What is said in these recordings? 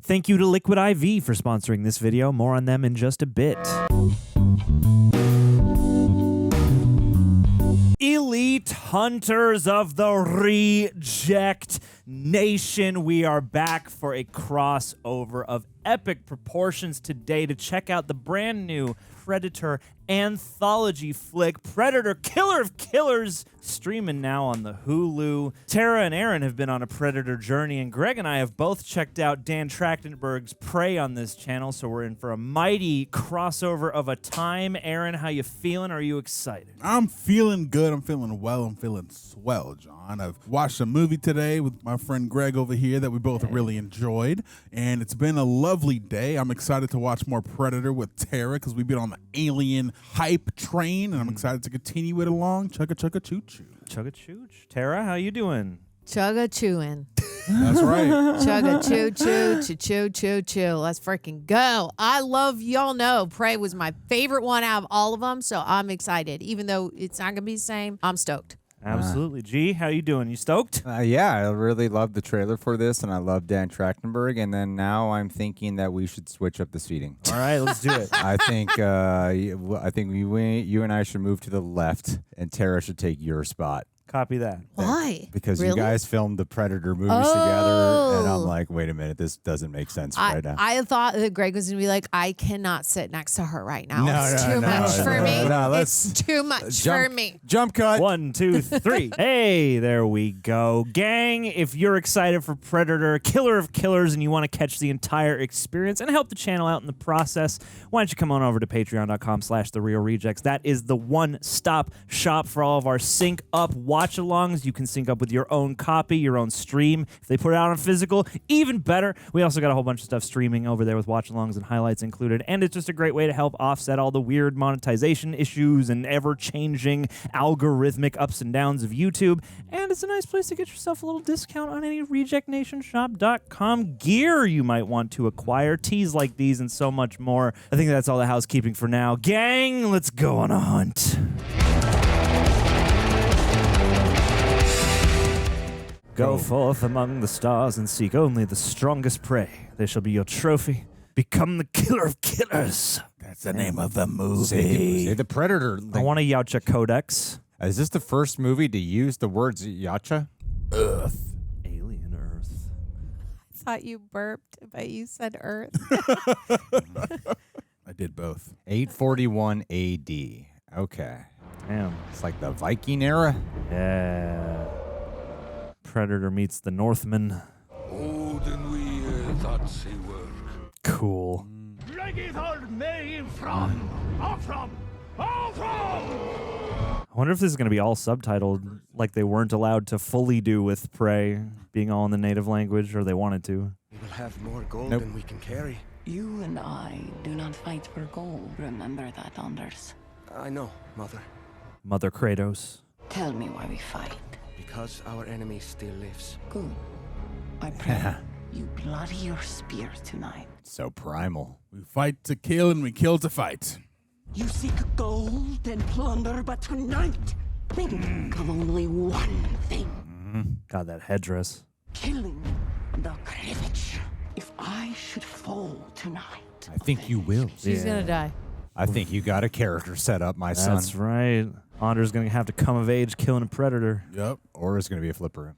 Thank you to Liquid IV for sponsoring this video. More on them in just a bit. Elite Hunters of the Reject Nation, we are back for a crossover of epic proportions today to check out the brand new Predator anthology flick, Predator Killer of Killers, streaming now on the Hulu. Tara and Aaron have been on a Predator journey, and Greg and I have both checked out Dan Trachtenberg's Prey on this channel, so we're in for a mighty crossover of a time. Aaron, how you feeling? Are you excited? I'm feeling good. I'm feeling well. I'm feeling swell, John. I've watched a movie today with my friend Greg over here that we both really enjoyed, and it's been a lovely day. I'm excited to watch more Predator with Tara because we've been on the Alien hype train, and I'm excited to continue it along. Chugga chugga choo choo. Chugga chooch. Tara, how you doing? Chugga chewing. That's right. Chugga choo choo choo choo choo choo. Let's freaking go. I love, y'all know, Prey was my favorite one out of all of them, so I'm excited. Even though it's not going to be the same, I'm stoked. Absolutely. G, how you doing? You stoked? Yeah, I really love the trailer for this, and I love Dan Trachtenberg, and then now I'm thinking that we should switch up the seating. All right, let's do it. I think you and I should move to the left, and Tara should take your spot. Copy that. Why? Because Really? you guys filmed the Predator movies together, and I'm like, wait a minute, this doesn't make sense right now. I thought that Greg was going to be like, I cannot sit next to her right now. No, it's no, too no, much for me. no, it's too much for me. Jump cut. 1, 2, 3. Hey, there we go. Gang, if you're excited for Predator, Killer of Killers, and you want to catch the entire experience and help the channel out in the process, why don't you come on over to patreon.com/therealrejects. That is the one-stop shop for all of our sync up watch-alongs. You can sync up with your own copy, your own stream. If they put it out on physical, even better. We also got a whole bunch of stuff streaming over there with watch-alongs and highlights included, and it's just a great way to help offset all the weird monetization issues and ever-changing algorithmic ups and downs of YouTube, and it's a nice place to get yourself a little discount on any RejectNationShop.com gear you might want to acquire, teas like these, and so much more. I think that's all the housekeeping for now. Gang, let's go on a hunt. Go forth among the stars and seek only the strongest prey. They shall be your trophy. Become the killer of killers. That's the name of the movie. Say the Predator. I want a Yautja codex. Is this the first movie to use the words Yautja? Earth. Alien Earth. I thought you burped, but you said Earth. I did both. 841 AD. Okay. Damn. It's like the Viking era. Yeah. Predator meets the Northman. Cool. I wonder if this is going to be all subtitled, like they weren't allowed to fully do with Prey being all in the native language, or they wanted to. We will have more gold than we can carry. You and I do not fight for gold. Remember that, Anders. I know, Mother. Mother Kratos. Tell me why we fight. Because our enemy still lives. Good. I pray you bloody your spear tonight. So primal. We fight to kill and we kill to fight. You seek gold and plunder, but tonight, think of only one thing. God, that headdress. Killing the Krivich. If I should fall tonight, I think you will. She's going to die. I think you got a character set up, my son. That's right. Anders going to have to come of age killing a predator. Yep. Or it's going to be a flipper.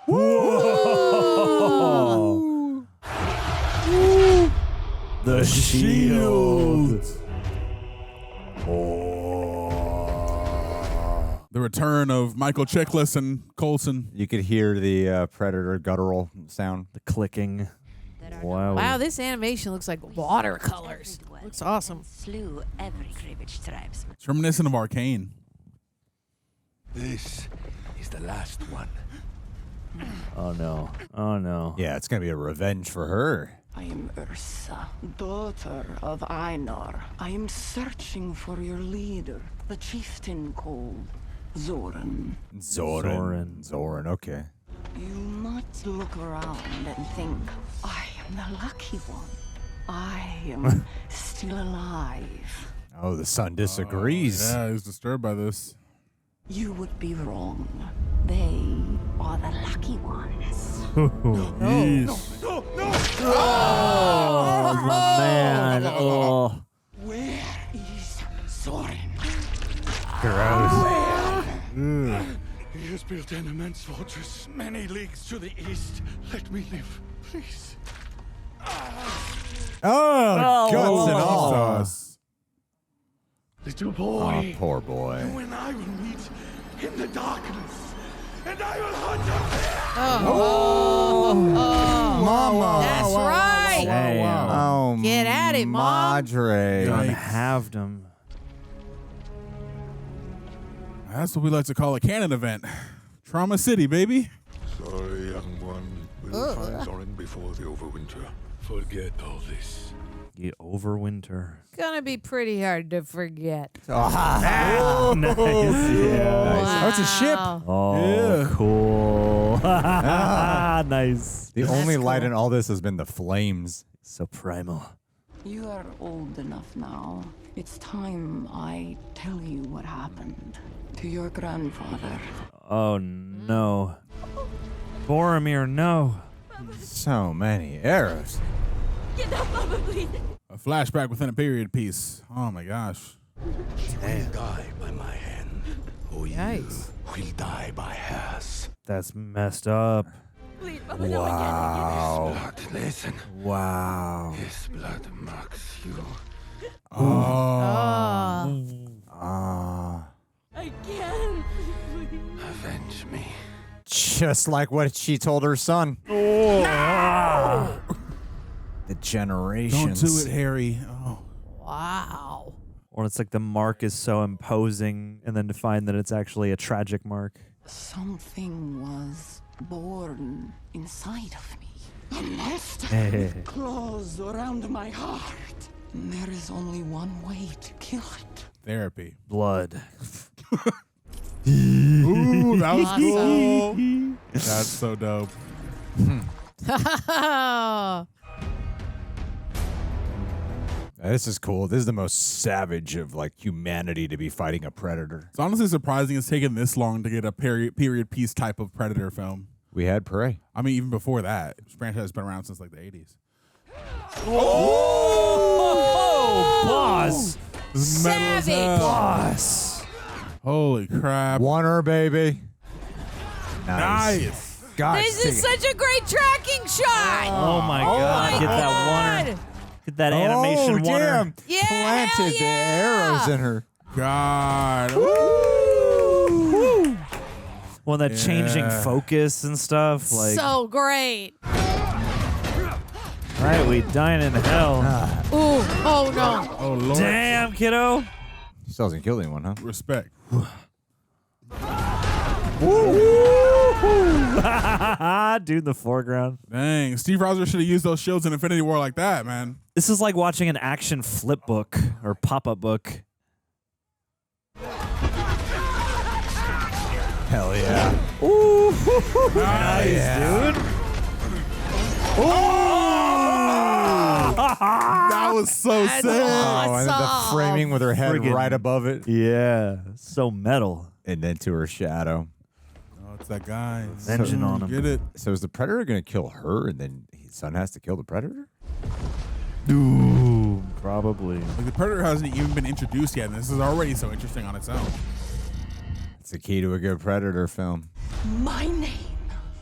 Whoa! The shield. The return of Michael Chiklis and Coulson. You could hear the Predator guttural sound. The clicking. Wow. Wow, this animation looks like watercolors. Looks awesome. Slew every Krivich tribes. It's reminiscent of Arcane. This is the last one. Oh no. Oh no. Yeah, it's going to be a revenge for her. I am Ursa, daughter of Einar. I am searching for your leader, the chieftain called Zoran. Zoran, okay. You must look around and think, I am the lucky one. I am still alive. Oh, the son disagrees. Yeah, he was disturbed by this. You would be wrong. They are the lucky ones. Yes. No! Oh, my man. Oh. Where is Soren? He has built an immense fortress many leagues to the east. Let me live, please. Oh, guts and all. Jesus. Little boy, Oh, poor boy. when I will meet in the darkness, and I will hunt him. Mama. That's right. Damn. Oh, Get at it, Mom. Madre. Unhalved him. That's what we like to call a canon event. Trauma City, baby. Sorry, young one. We will find Soren before the overwinter. Forget all this. Get over winter. Gonna be pretty hard to forget. Nice. Yeah. Oh, it's a ship. Wow. Oh, Yeah. cool. Nice. The only light in all this has been the flames. So primal. You are old enough now. It's time I tell you what happened to your grandfather. Oh, no. Boromir, no. So many arrows. A flashback within a period piece. Oh my gosh. She will die by my hand. Oh, you Yikes. will die by hers. That's messed up. Wow. Blood, listen. Wow. His blood marks you. Oh. I can't. Avenge me. Just like what she told her son. The generations. Don't do it, Harry. Oh. Wow. Or it's like the mark is so imposing, and then to find that it's actually a tragic mark. Something was born inside of me. A monster. Hey. Claws around my heart. There is only one way to kill it. Therapy. Blood. Ooh, that was Awesome. cool. That's so dope. This is cool. This is the most savage of like humanity to be fighting a predator. It's honestly surprising it's taken this long to get a period piece type of Predator film. We had Prey. I mean, even before that, this franchise has been around since like the 80s. Oh, boss. This is metal as hell. Boss. Holy crap. Warner, baby. Nice. God, This is such a great tracking shot. Oh, my God. Get that one. Get that animation one. Damn. Yeah, Planted hell the yeah. arrows in her. God. Well, that changing Yeah. focus and stuff. Like, So great. right, we dine in hell. Ooh. Oh no. Oh, Lord. Damn, kiddo. Still hasn't killed anyone, huh? Respect. Dude in the foreground. Dang. Steve Rogers should have used those shields in Infinity War like that, man. This is like watching an action flip book or pop-up book. Hell yeah. Nice, dude. That was so sick. Oh, and then the Awesome. framing with her head Friggin- right above it. Yeah, so metal. And then to her shadow. Oh, it's that guy. Engine on him. Get it? So is the predator going to kill her and then his son has to kill the predator? Ooh, probably. Like, the Predator hasn't even been introduced yet, and this is already so interesting on its own. It's the key to a good predator film. My name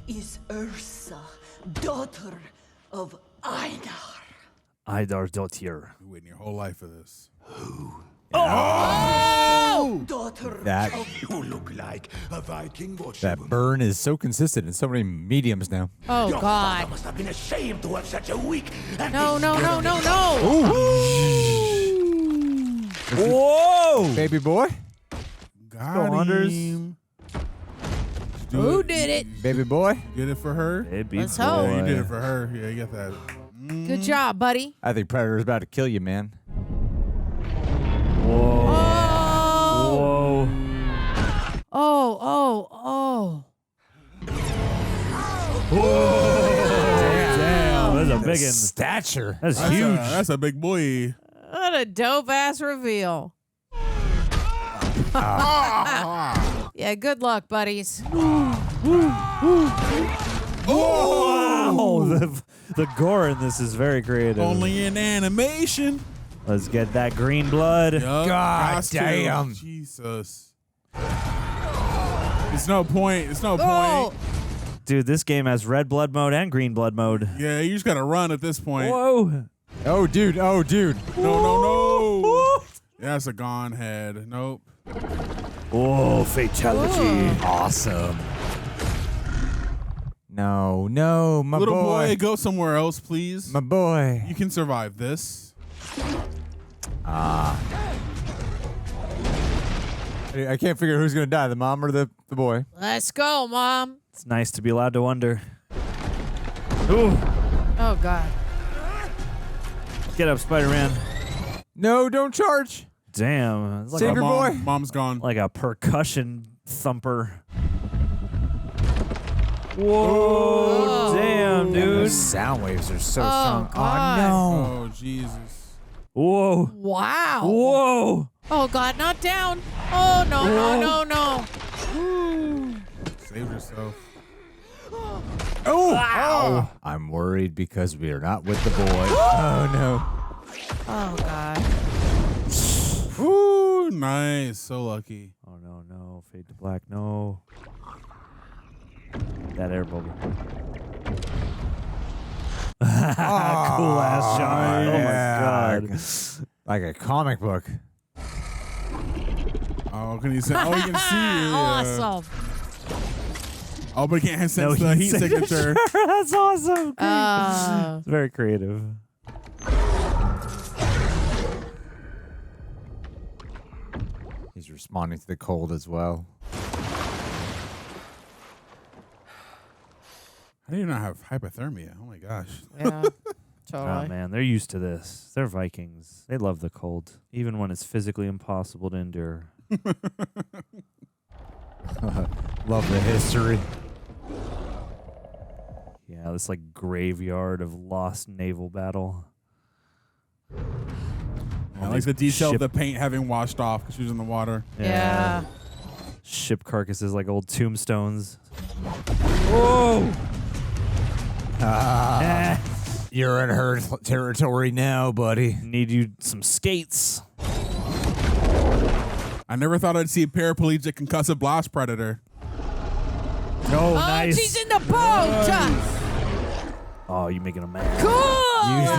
is Ursa, daughter of Einar. Idar Dottir. You're waiting your whole life for this. Daughter That You look like a Viking that worshiper. burn is so consistent in so many mediums now. Oh Your father God. must have been ashamed to have such a weak and No, no, no, no, no. Whoa! Baby boy? Got Wonders. him. Do Who it. did it? Baby boy? Get it for her? Baby Let's boy. hope. Yeah, you did it for her. Yeah, you got that. Good job, buddy. I think Predator's about to kill you, man. Whoa. Oh. Whoa. Oh. Damn, that's a big one. Stature. That's huge. That's a big boy. What a dope ass reveal. Yeah, good luck, buddies. Whoa! The The gore in this is very creative. Only in animation. Let's get that green blood. Yup, God has to. damn. Jesus. It's no point. It's no Oh, point. Dude, this game has red blood mode and green blood mode. Yeah, you just gotta run at this point. Whoa. Oh, dude. Oh, dude. No. Yeah, it's a gone head. Nope. Oh, fatality. Awesome. No, my Little boy, boy. go somewhere else, please. My boy. You can survive this. I can't figure out who's going to die, the mom or the boy. let's go, Mom. It's nice to be allowed to wonder. Ooh. Oh, God. Get up, Spider-Man. No, don't charge. Damn. It's like Save a, your boy. Mom's gone. like a percussion thumper. Whoa. Damn, dude. Those sound waves are so strong. God. Oh, Oh, Jesus. Whoa. Wow. Whoa. Oh, God, not down. Oh, no. Save yourself. no. Oh. I'm worried because we are not with the boy. Oh, no. Oh, God. Ooh, nice. So lucky. Oh, no. Fade to black. No. That air bubble. Cool ass shot. Oh, yeah. my God. Like a comic book. Oh, can you say? Oh, you can see it. Awesome. Oh, but he can't sense the heat signature. That's awesome. It's very creative. He's responding to the cold as well. How do you not have hypothermia? Oh my gosh. Yeah, Oh, totally. man. They're used to this. They're Vikings. They love the cold, even when it's physically impossible to endure. Love the history. Yeah, this like graveyard of lost naval battle. I like the detail of ship- the paint having washed off because she was in the water. Yeah. Ship carcasses like old tombstones. Whoa! You're in her territory now, buddy. Need you some skates. I never thought I'd see a paraplegic concussive blast predator. Oh, Oh, nice. she's in the boat. Oh, you making a mad. Cool. Use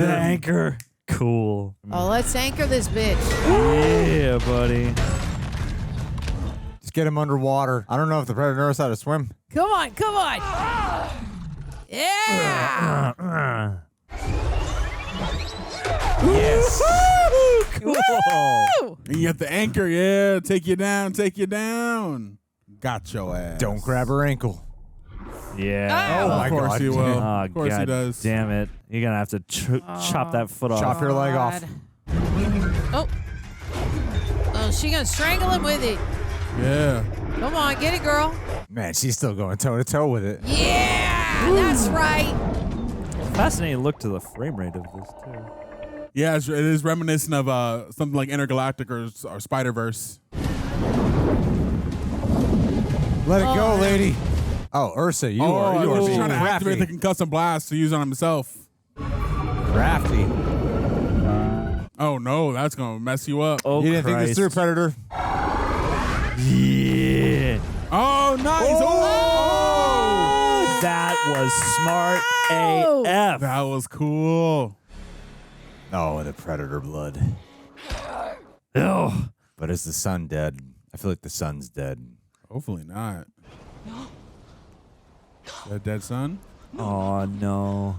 the The anchor. Cool. Oh, let's anchor this bitch. Yeah, buddy. Just get him underwater. I don't know if the predator knows how to swim. Come on. Yeah. Yes. Cool. Woo! And you got the anchor, yeah. Take you down. Got your ass. Don't grab her ankle. Yeah. Oh, Of my course God. he will. Oh, Of course God he does. damn it. You're going to have to chop that foot off. Chop your leg off. Oh. Oh, she gonna strangle him with it. Yeah. Come on, get it, girl. Man, she's still going toe to toe with it. Yeah, that's right. Fascinating look to the frame rate of this, too. Yeah, it is reminiscent of something like Intergalactic or Spider-Verse. Let it go, lady. Oh, Ursa, you are he's being trying to activate the crafty. concussive blast to use on himself. Crafty. Oh no, that's gonna mess you up. Oh, You didn't think this through, Predator? Yeah. Oh, nice. Oh! That was smart AF. That was cool. Oh, the Predator blood. Oh. But is the sun dead? I feel like the sun's dead. Hopefully not. That dead son? Oh, no.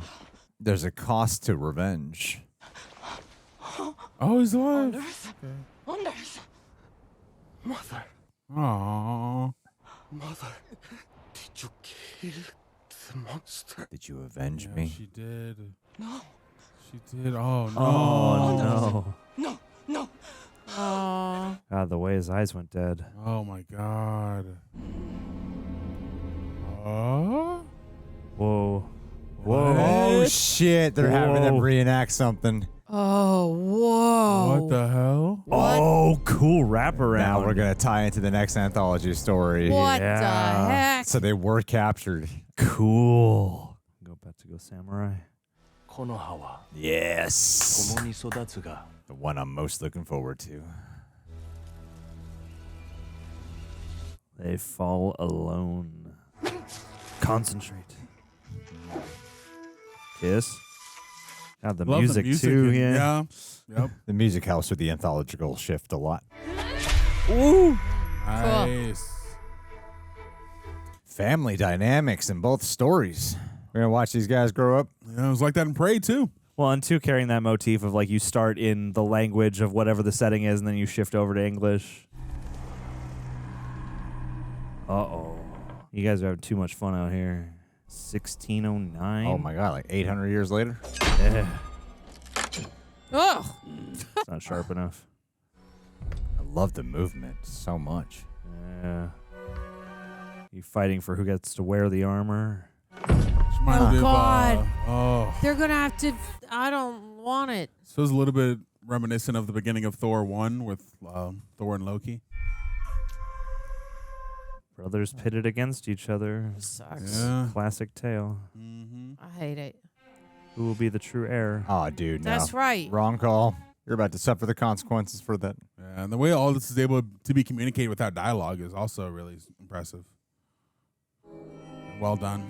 There's a cost to revenge. Oh, he's alive. Anders! Mother, Aww. mother, did you kill the monster? Did you avenge Yeah, me? she did. No, She did. Oh no. Oh, no. no, no. Oh. God, the way his eyes went dead. Oh my god. Oh. Whoa. Whoa. Oh, shit. They're having them Whoa. reenact something. Oh, whoa. What the hell? Oh, cool wraparound. Now we're going to tie into the next anthology story. What Yeah. the heck? So they were captured. Cool. Go back to go samurai. この葉は Yes. 共に育つが The one I'm most looking forward to. They fall alone. Concentrate. Kiss. God, the Love music, too. and- Yeah. Yep. The music helps with the anthological shift a lot. Ooh. Nice. Family dynamics in both stories. We're gonna watch these guys grow up. Yeah, it was like that in Prey too. Well, and two, carrying that motif of like you start in the language of whatever the setting is, and then you shift over to English. Uh-oh. You guys are having too much fun out here. 1609. Oh my god, like 800 years later. Yeah. Oh, It's not sharp enough. I love the movement so much. Yeah. You fighting for who gets to wear the armor? Reminded me of, God. oh, they're gonna have to. I don't want it. this was a little bit reminiscent of the beginning of Thor 1 with Thor and Loki. Brothers pitted against each other. Sucks. Yeah. Classic tale. Mm-hmm. I hate it. Who will be the true heir? Oh, dude, no. That's right. Wrong call. You're about to suffer the consequences for that. Yeah, and the way all this is able to be communicated without dialogue is also really impressive. Well done.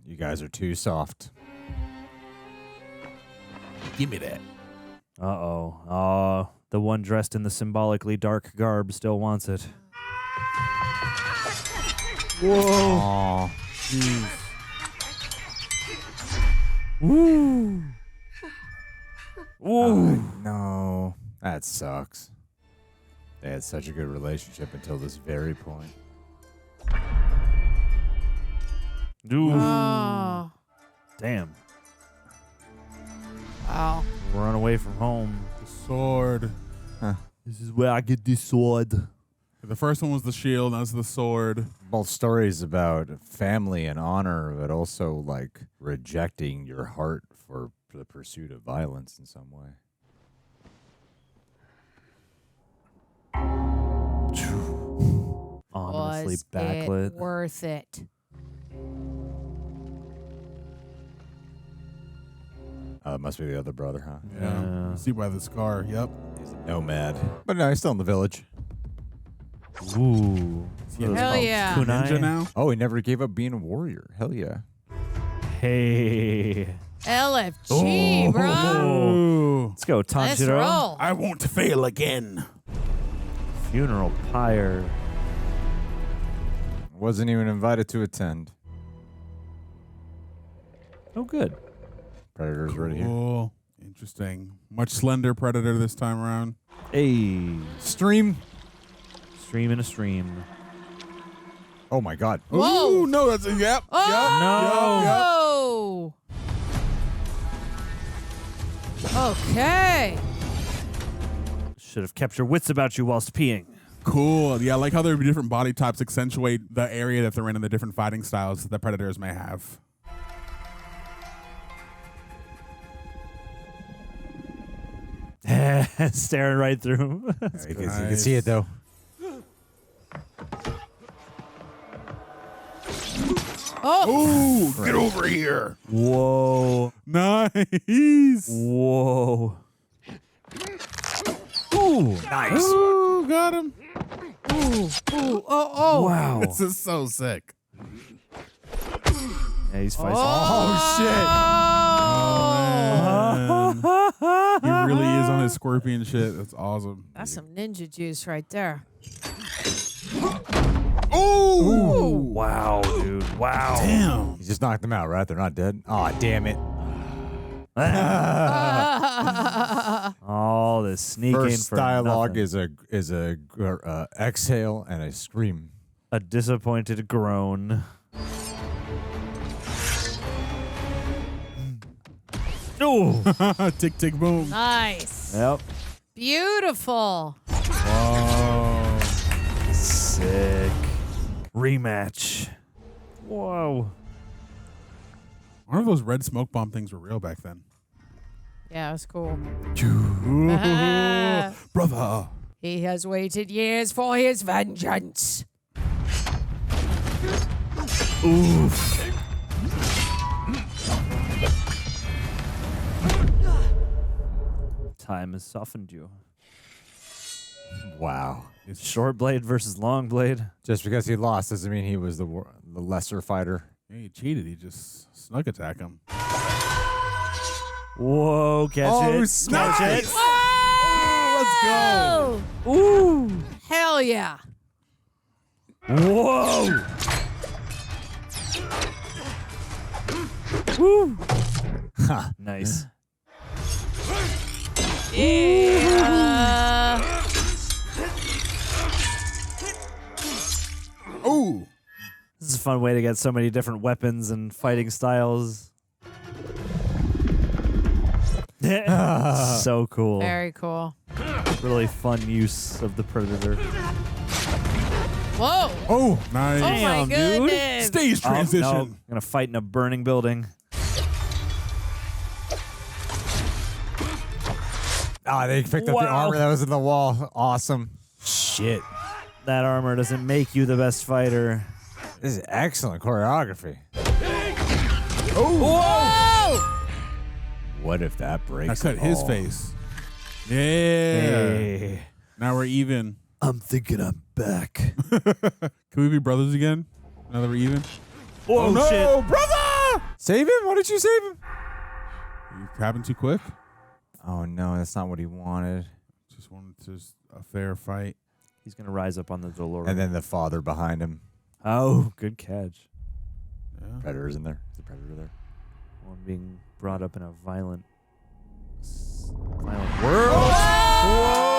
You guys are too Give me that. Uh-oh. The one dressed in the symbolically dark garb still wants it. Whoa. Woo! Woo! No. That sucks. They had such a good relationship until this very point. Dude. Oh, Damn. wow. Run away from home. The sword. This is where I get this sword. The first one was the shield, now it's the sword. Both stories about family and honor, but also like rejecting your heart for the pursuit of violence in some way. Honestly, Was backlit. it worth it? Must be the other brother, huh? Yeah. Yeah. See by the scar. Yep. He's a nomad. But no, he's still in the village. Ooh. Hell yeah. Kunai? Ninja now? Oh, he never gave up being a warrior. Hell yeah. Hey. LFG, bro. Ooh. Let's go, Let's Tanjiro. roll. I won't fail again. Funeral pyre. Wasn't even invited to attend. Oh, good. Predator's right here. Cool. Interesting. Much slender predator this time around. Hey. Stream. Stream in a stream. Oh my god. Whoa. Ooh, no, that's a yep. Oh. Okay. Should have kept your wits about you whilst peeing. Cool. Yeah, I like how their different body types accentuate the area that they're in and the different fighting styles that predators may have. Staring right through him. You can see it though. Oh. Ooh, get over here. Whoa. Nice. Whoa. Ooh. Nice. Ooh, got him. Ooh. Oh. Wow. This is so sick. Yeah, he's fighting. Oh, shit. He really is on his scorpion shit. That's awesome. That's some ninja juice right there. Ooh. Wow, dude. Wow. Damn. He just knocked them out, right? They're not dead. Aw, damn it. All this sneaking First for dialogue nothing. is a exhale and a scream. A disappointed groan. Oh. Tick, tick, boom. Nice. Yep. Beautiful. Whoa. Sick. Rematch. Whoa. I wonder if those red smoke bomb things were real back then. Yeah, it was cool. Ooh, brother. He has waited years for his vengeance. Oof. Time has softened you. Wow. It's Short blade versus long blade. Just because he lost doesn't mean he was the lesser fighter. He cheated. He just snug attack him. Whoa, catch it. Catch it. Whoa! Let's go. Ooh. Hell yeah. Whoa. Woo. Nice. Yeah. Ooh. This is a fun way to get so many different weapons and fighting styles. So cool. Very cool. Really fun use of the Predator. Whoa. Oh, nice. Oh my Damn, dude. goodness. Stage transition. Oh, no. Gonna fight in a burning building. Ah, they picked up the Wow. armor that was in the wall. Awesome. Shit. That armor doesn't make you the best fighter. This is excellent choreography. Whoa. What if that breaks? I cut his face. Yeah. Hey. Now we're even. I'm thinking I'm back. Can we be brothers again? Now that we're even? Oh, no, shit. brother! Save him? Why did you save him? You happened too quick? Oh no, that's not what he wanted. Just wanted just a fair fight. He's gonna rise up on the Dolores. And then the father behind him. Oh, good catch. Yeah. Predator's in there. Is the predator there? One being brought up in a violent world.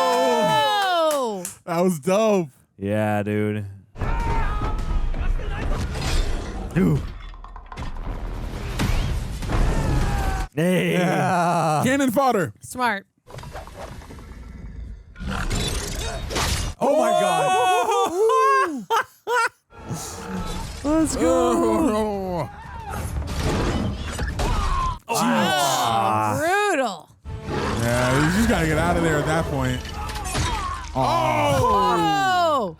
Whoa. That was dope. Yeah, dude. Dude. Hey. Yeah. Cannon fodder. Smart. Oh my god. Let's go. Brutal. Yeah, you just gotta get out of there at that point. Whoa.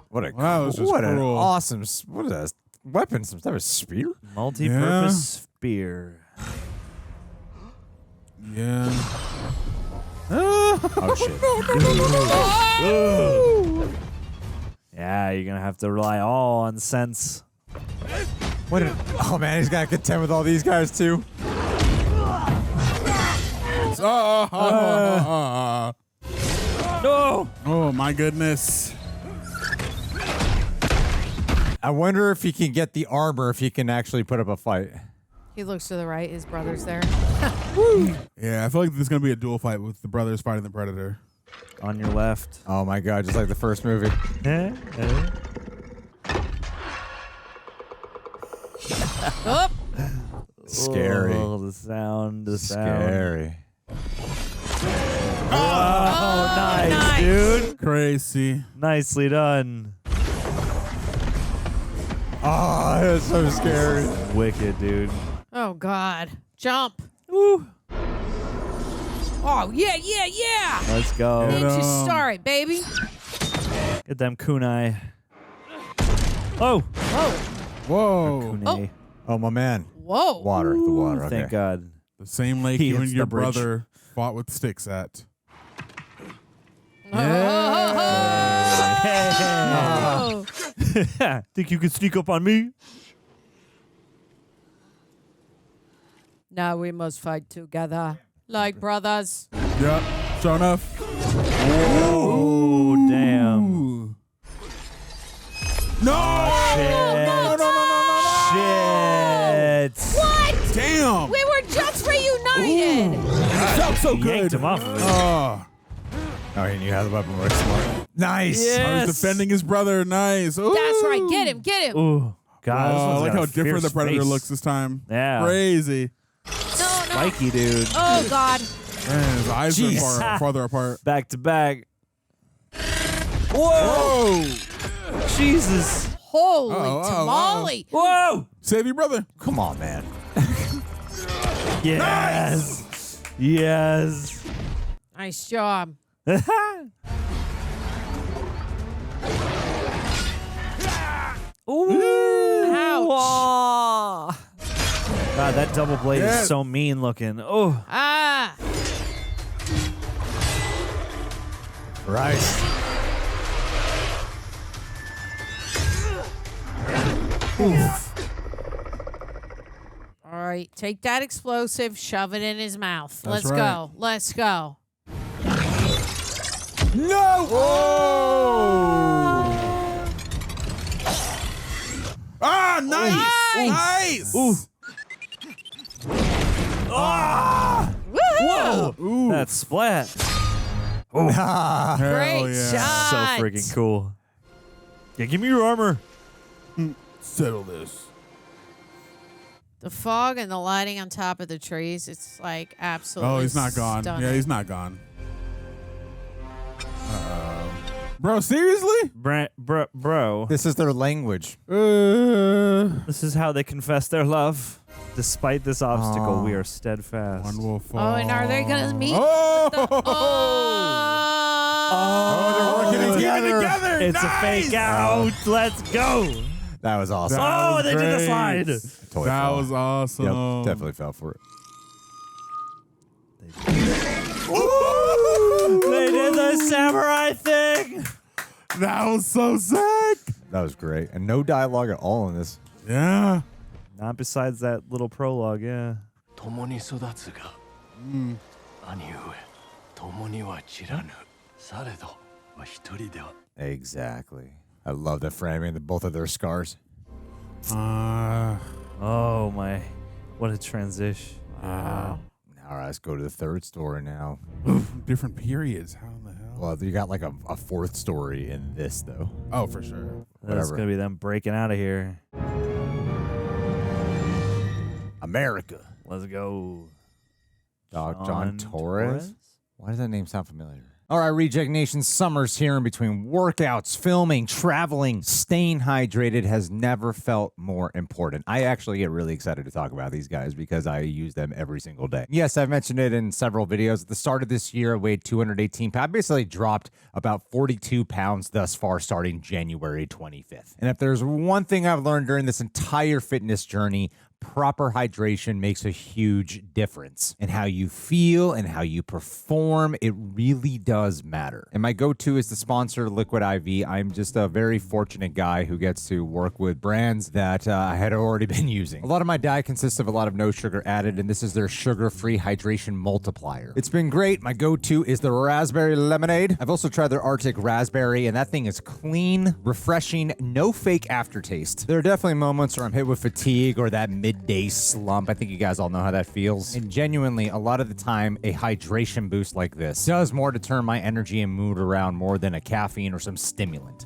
What a Wow, that was just what an cruel. awesome what is that weapon? Some type of spear? Multi-purpose spear. Yeah. Oh shit. Yeah, you're gonna have to rely all on sense. What an, oh man, he's got to contend with all these guys too. No. Oh my goodness. I wonder if he can get the armor, if he can actually put up a fight. He looks to the right. His brother's there. Yeah, I feel like there's gonna be a duel fight with the brothers fighting the predator. On your left. Oh my god, just like the first movie. Oh. Scary. Oh, the sound. Scary. Oh, nice, nice. dude. Crazy. Nicely done. Oh, that's so scary. Wicked, dude. Oh God. Jump. Woo. Oh yeah, yeah, yeah. Let's go. Yeah. Ninja star it, baby. Get them kunai. Oh. Whoa. Whoa. Kunai. Oh my man. Whoa. Water, the water. Okay. Thank God. The same lake He you and hits your the bridge. brother fought with sticks at. Oh. Think you can sneak up on me? Now we must fight together like brothers. Yep. Sure enough. Oh, damn. Ooh. No! Shit. What? Damn! We were just reunited. That felt so He good. yanked him off of it. Oh, Oh, he knew how the weapon works. Smart. Nice. I Yes. was defending his brother. Nice. Ooh. That's right. Get him. Get him. Ooh. God, this Oh, one's look got how a different fierce the predator face. looks this time. Yeah. Crazy. No, no. Spiky, dude. Oh God. Man, his eyes Jeez. are farther apart. Back to back. Whoa! Holy Jesus. tamale. Whoa. Save your brother. Come on, man. Yes. Yes. Nice job. Ooh. Ouch. Aw. God, that double blade Yes. is so mean looking. Oh. Ah. Right. All right, take that explosive, shove it in his mouth. That's Let's right. go. Let's go. No! Oh! Ah, nice! Nice! Ah! Woohoo! Ooh. That splat. Hell Great yeah. shot. So freaking cool. Yeah, give me your armor. Settle this. The fog and the lighting on top of the trees, it's like absolutely Oh, he's not gone. stunning. Yeah, he's not gone. Bro, seriously? Bro, This is their language. this is how they confess their love. Despite this obstacle, we are steadfast. One will fall. Oh, and are they going to meet? Oh! Oh! They're working together. together. It's Nice! a fake out. Let's go. That was awesome. That Oh, was they did the great. slide. Totally That fell. was awesome. Yep, definitely fell for it. They did the samurai thing. That was so sick. That was great. And no dialogue at all in this. Yeah. Not besides that little prologue, yeah. 共に育つが、兄上、共には散らぬ。されど、一人では。 Exactly. I love that framing, both of their scars. Oh my, what a transition. All right, let's go to the third story now. Different periods. How in the hell? Well, you got like a fourth story in this, though. Oh, for sure. That's Whatever. gonna be them breaking out of here. America. Let's go. John Torres? Why does that name sound familiar? All right, Reject Nation, summer's here in between workouts, filming, traveling. Staying hydrated has never felt more important. I actually get really excited to talk about these guys because I use them every single day. Yes, I've mentioned it in several videos. At the start of this year, I weighed 218 pounds. I basically dropped about 42 pounds thus far starting January 25th. And if there's one thing I've learned during this entire fitness journey, proper hydration makes a huge difference in how you feel and how you perform. It really does matter. And my go-to is the sponsor, Liquid IV. I'm just a very fortunate guy who gets to work with brands that I had already been using. A lot of my diet consists of a lot of no sugar added, and this is their sugar-free hydration multiplier. It's been great. My go-to is the raspberry lemonade. I've also tried their Arctic raspberry, and that thing is clean, refreshing, no fake aftertaste. There are definitely moments where I'm hit with fatigue or that midday slump. I think you guys all know how that feels. And genuinely, a lot of the time, a hydration boost like this does more to turn my energy and mood around more than a caffeine or some stimulant.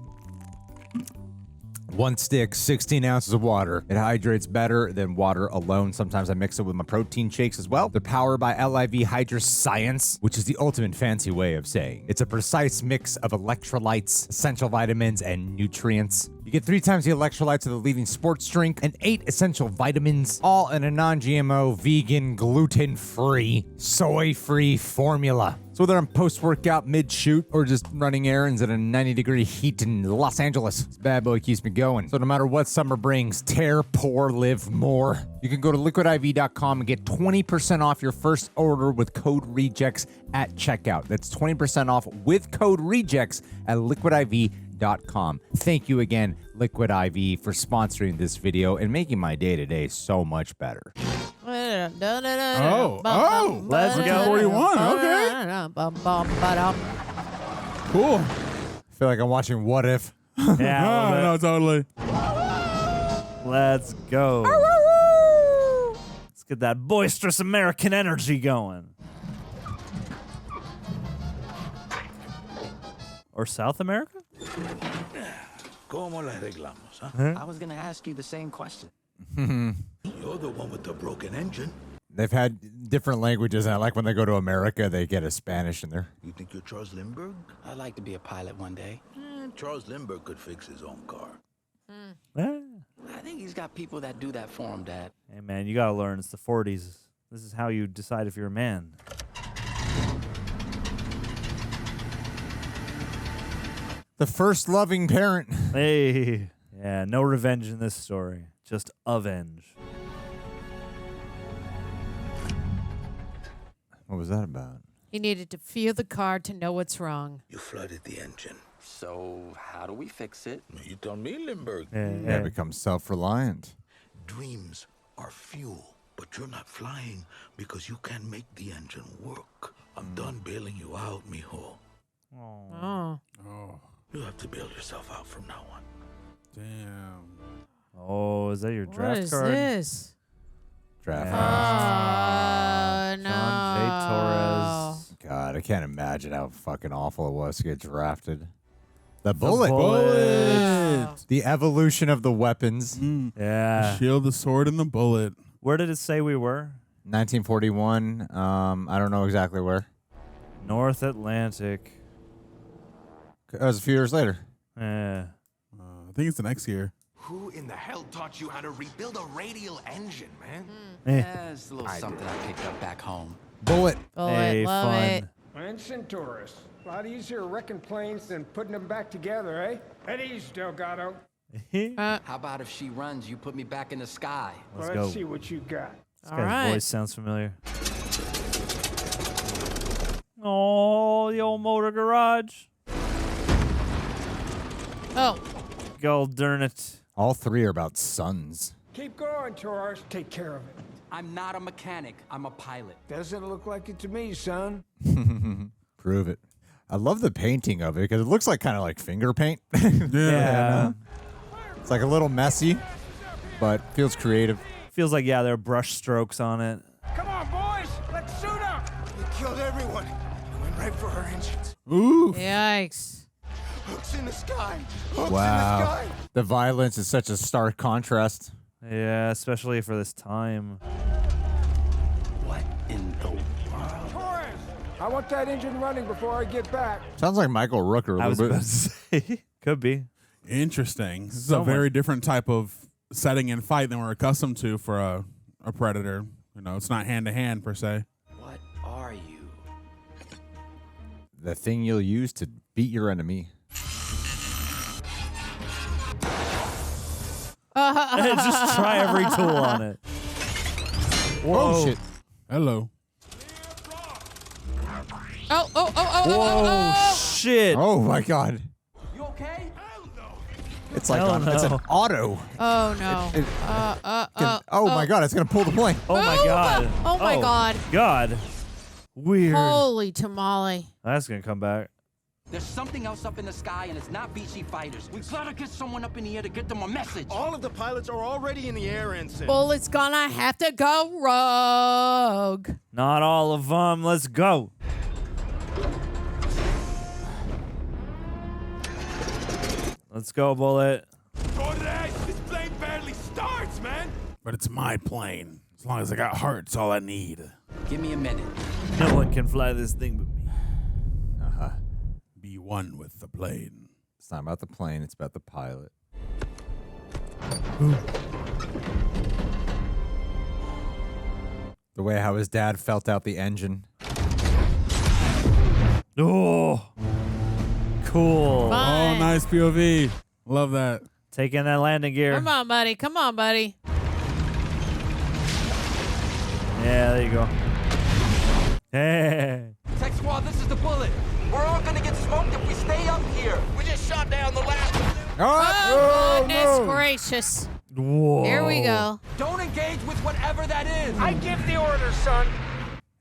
One stick, 16 ounces of water. It hydrates better than water alone. Sometimes I mix it with my protein shakes as well. They're powered by LIV Hydra Science, which is the ultimate fancy way of saying it's a precise mix of electrolytes, essential vitamins, and nutrients. You get 3 times the electrolytes of the leading sports drink and 8 essential vitamins, all in a non-GMO, vegan, gluten-free, soy-free formula. So whether I'm post-workout, mid-shoot, or just running errands at a 90-degree heat in Los Angeles, this bad boy keeps me going. So no matter what summer brings, tear, pour, live more. You can go to liquidiv.com and get 20% off your first order with code REJECTS at checkout. That's 20% off with code REJECTS at liquidiv.com. Thank you again, Liquid IV, for sponsoring this video and making my day-to-day so much better. Let's go. 41. Okay. Cool. I feel like I'm watching What If. Yeah, Oh, no, totally. let's go. Let's get that boisterous American energy going. Or South America? ¿Cómo la arreglamos, huh? I was gonna ask you the same question. You're the one with the broken engine. They've had different languages, and I like when they go to America, they get a Spanish in there. You think you're Charles Lindbergh? I'd like to be a pilot one day. Charles Lindbergh could fix his own car. Eh. I think he's got people that do that for him, Dad. Hey, man, you gotta learn. It's the 40s. This is how you decide if you're a man. The first loving parent. Hey. Yeah, no revenge in this story. Just avenge. What was that about? He needed to feel the car to know what's wrong. You flooded the engine. So, how do we fix it? You told me, Lindbergh. Yeah, become self-reliant. Dreams are fuel, but you're not flying because you can't make the engine work. I'm done bailing you out, mijo. Oh. Oh, You have to bail yourself out from now on. damn. Oh, is that your What draft is card? this? Draft. Oh, no. John J. Torres. God, I can't imagine how fucking awful it was to get drafted. The bullet. Bullet. The evolution of the weapons. The Yeah. shield, the sword, and the bullet. Where did it say we were? 1941. I don't know exactly where. North Atlantic. It was a few years later. Yeah. I think it's the next year. Who in the hell taught you how to rebuild a radial engine, man? Yeah, it's a little something I picked up back home. Bullet. Hey, Love fun. it. Ensign Torres. A lot easier wrecking planes than putting them back together, eh? At ease, Delgado. How about if she runs, you put me back in the sky? Let's Let's go. see what you got. This All guy's right. voice sounds familiar. Oh, the old motor garage. Oh, God darn it. All three are about sons. Keep going, Torres. Take care of it. I'm not a mechanic, I'm a pilot. Doesn't look like it to me, son. Prove it. I love the painting of it because it looks like kind of like finger paint. Yeah. It's like a little messy, but feels creative. Feels like, yeah, there are brush strokes on it. Come on, boys. Let's suit up. We killed everyone. Went right for her engines. Ooh. yikes. Hooks in the sky. Hooks Wow. in the sky. The violence is such a stark contrast. Yeah, especially for this time. What in the world? Torres, I want that engine running before I get back. Sounds like Michael Rooker a I was little about bit. to say. Could be. Interesting. This is So a very different type of setting and fight than we're accustomed to for a predator. You know, it's not hand to hand per se. What are you? The thing you'll use to beat your enemy. Just try every tool on it. Whoa. Oh, shit. Hello. Whoa, shit. Oh, my God. You okay? It's like Hell it's an no. auto. Oh, no. Oh, my God. It's going to pull the plane. Oh, my Move! God. Oh, my God. God. Weird. Holy tamale. That's going to come back. There's something else up in the sky, and it's not BC fighters. We gotta get someone up in the air to get them a message. All of the pilots are already in the air, Ensign. Bullet's gonna have to go rogue. Not all of them. Let's go. Let's go, Bullet. Torres, this plane barely starts, man. But it's my plane. As long as I got heart, it's all I need. Give me a minute. No one can fly this thing but me. Be one with the plane. It's not about the plane. It's about the pilot. The way how his dad felt out the engine. Oh, cool. Oh, Fine. nice POV. Love that. Taking that landing gear. Come on, buddy. Come on, buddy. Yeah, there you go. Hey. Tech squad, this is the Bullet. We're all gonna get smoked if we stay up here. We just shot down the last. Oh, goodness gracious. Whoa. Here we go. Don't engage with whatever that is. I give the order, son.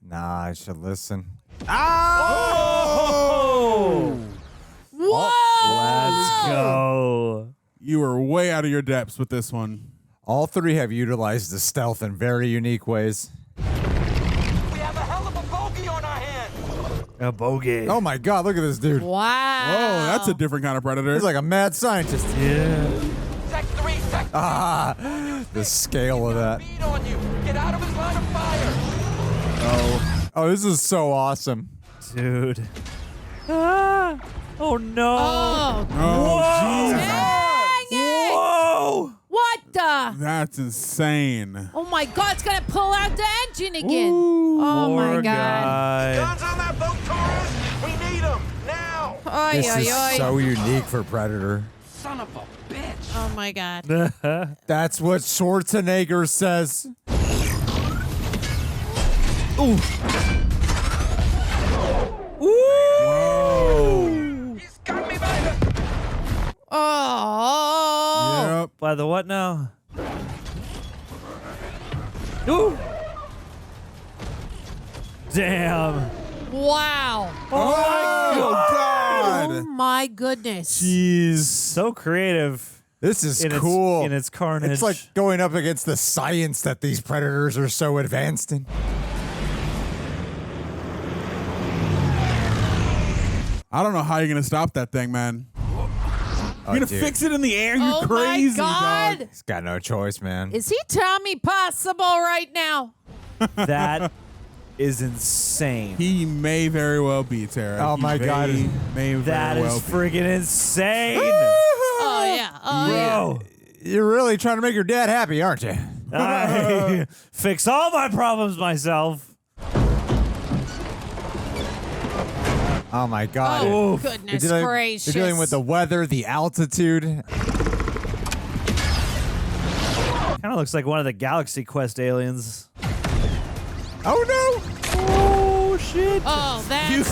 Nah, I should listen. Oh! Whoa! Let's go. You were way out of your depths with this one. All three have utilized the stealth in very unique ways. We have a hell of a bogey on our hands. A bogey. Oh my God, look at this dude. Wow. Oh, that's a different kind of predator. He's like a mad scientist. Yeah. Tech 3, Tech 4. The scale of that. Speed on you. Get out of his line of fire. Oh, this is so awesome. Dude. Ah. Oh, no. Oh, oh, Jesus. dang it. Whoa. What the? That's insane. Oh, my God. It's going to pull out the engine again. Oh, my Poor God. guy. Guns on that boat, Torres. We need them now. Oy, This oy, is oy. so unique for Predator. Son of a bitch. Oh, my God. That's what Schwarzenegger says. By the what now? Ooh! Damn. Wow. Oh, God. Oh my goodness. Jeez. So creative. This is in cool. In its carnage. It's like going up against the science that these predators are so advanced in. I don't know how you're going to stop that thing, man. You're going to dude. fix it in the air? You're Oh crazy, my God. dog. He's got no choice, man. Is he Tommy Possible right now? That is insane. He may very well be, Tara. Oh, He my God. That May very well is be. friggin' insane. Oh, yeah. Oh, yeah. Bro. You're really trying to make your dad happy, aren't you? I fix all my problems myself. Oh my God. Oh, Oof. goodness You're gracious. dealing with the weather, the altitude. Kind of looks like one of the Galaxy Quest aliens. Oh no! Oh shit! Oh, that's... You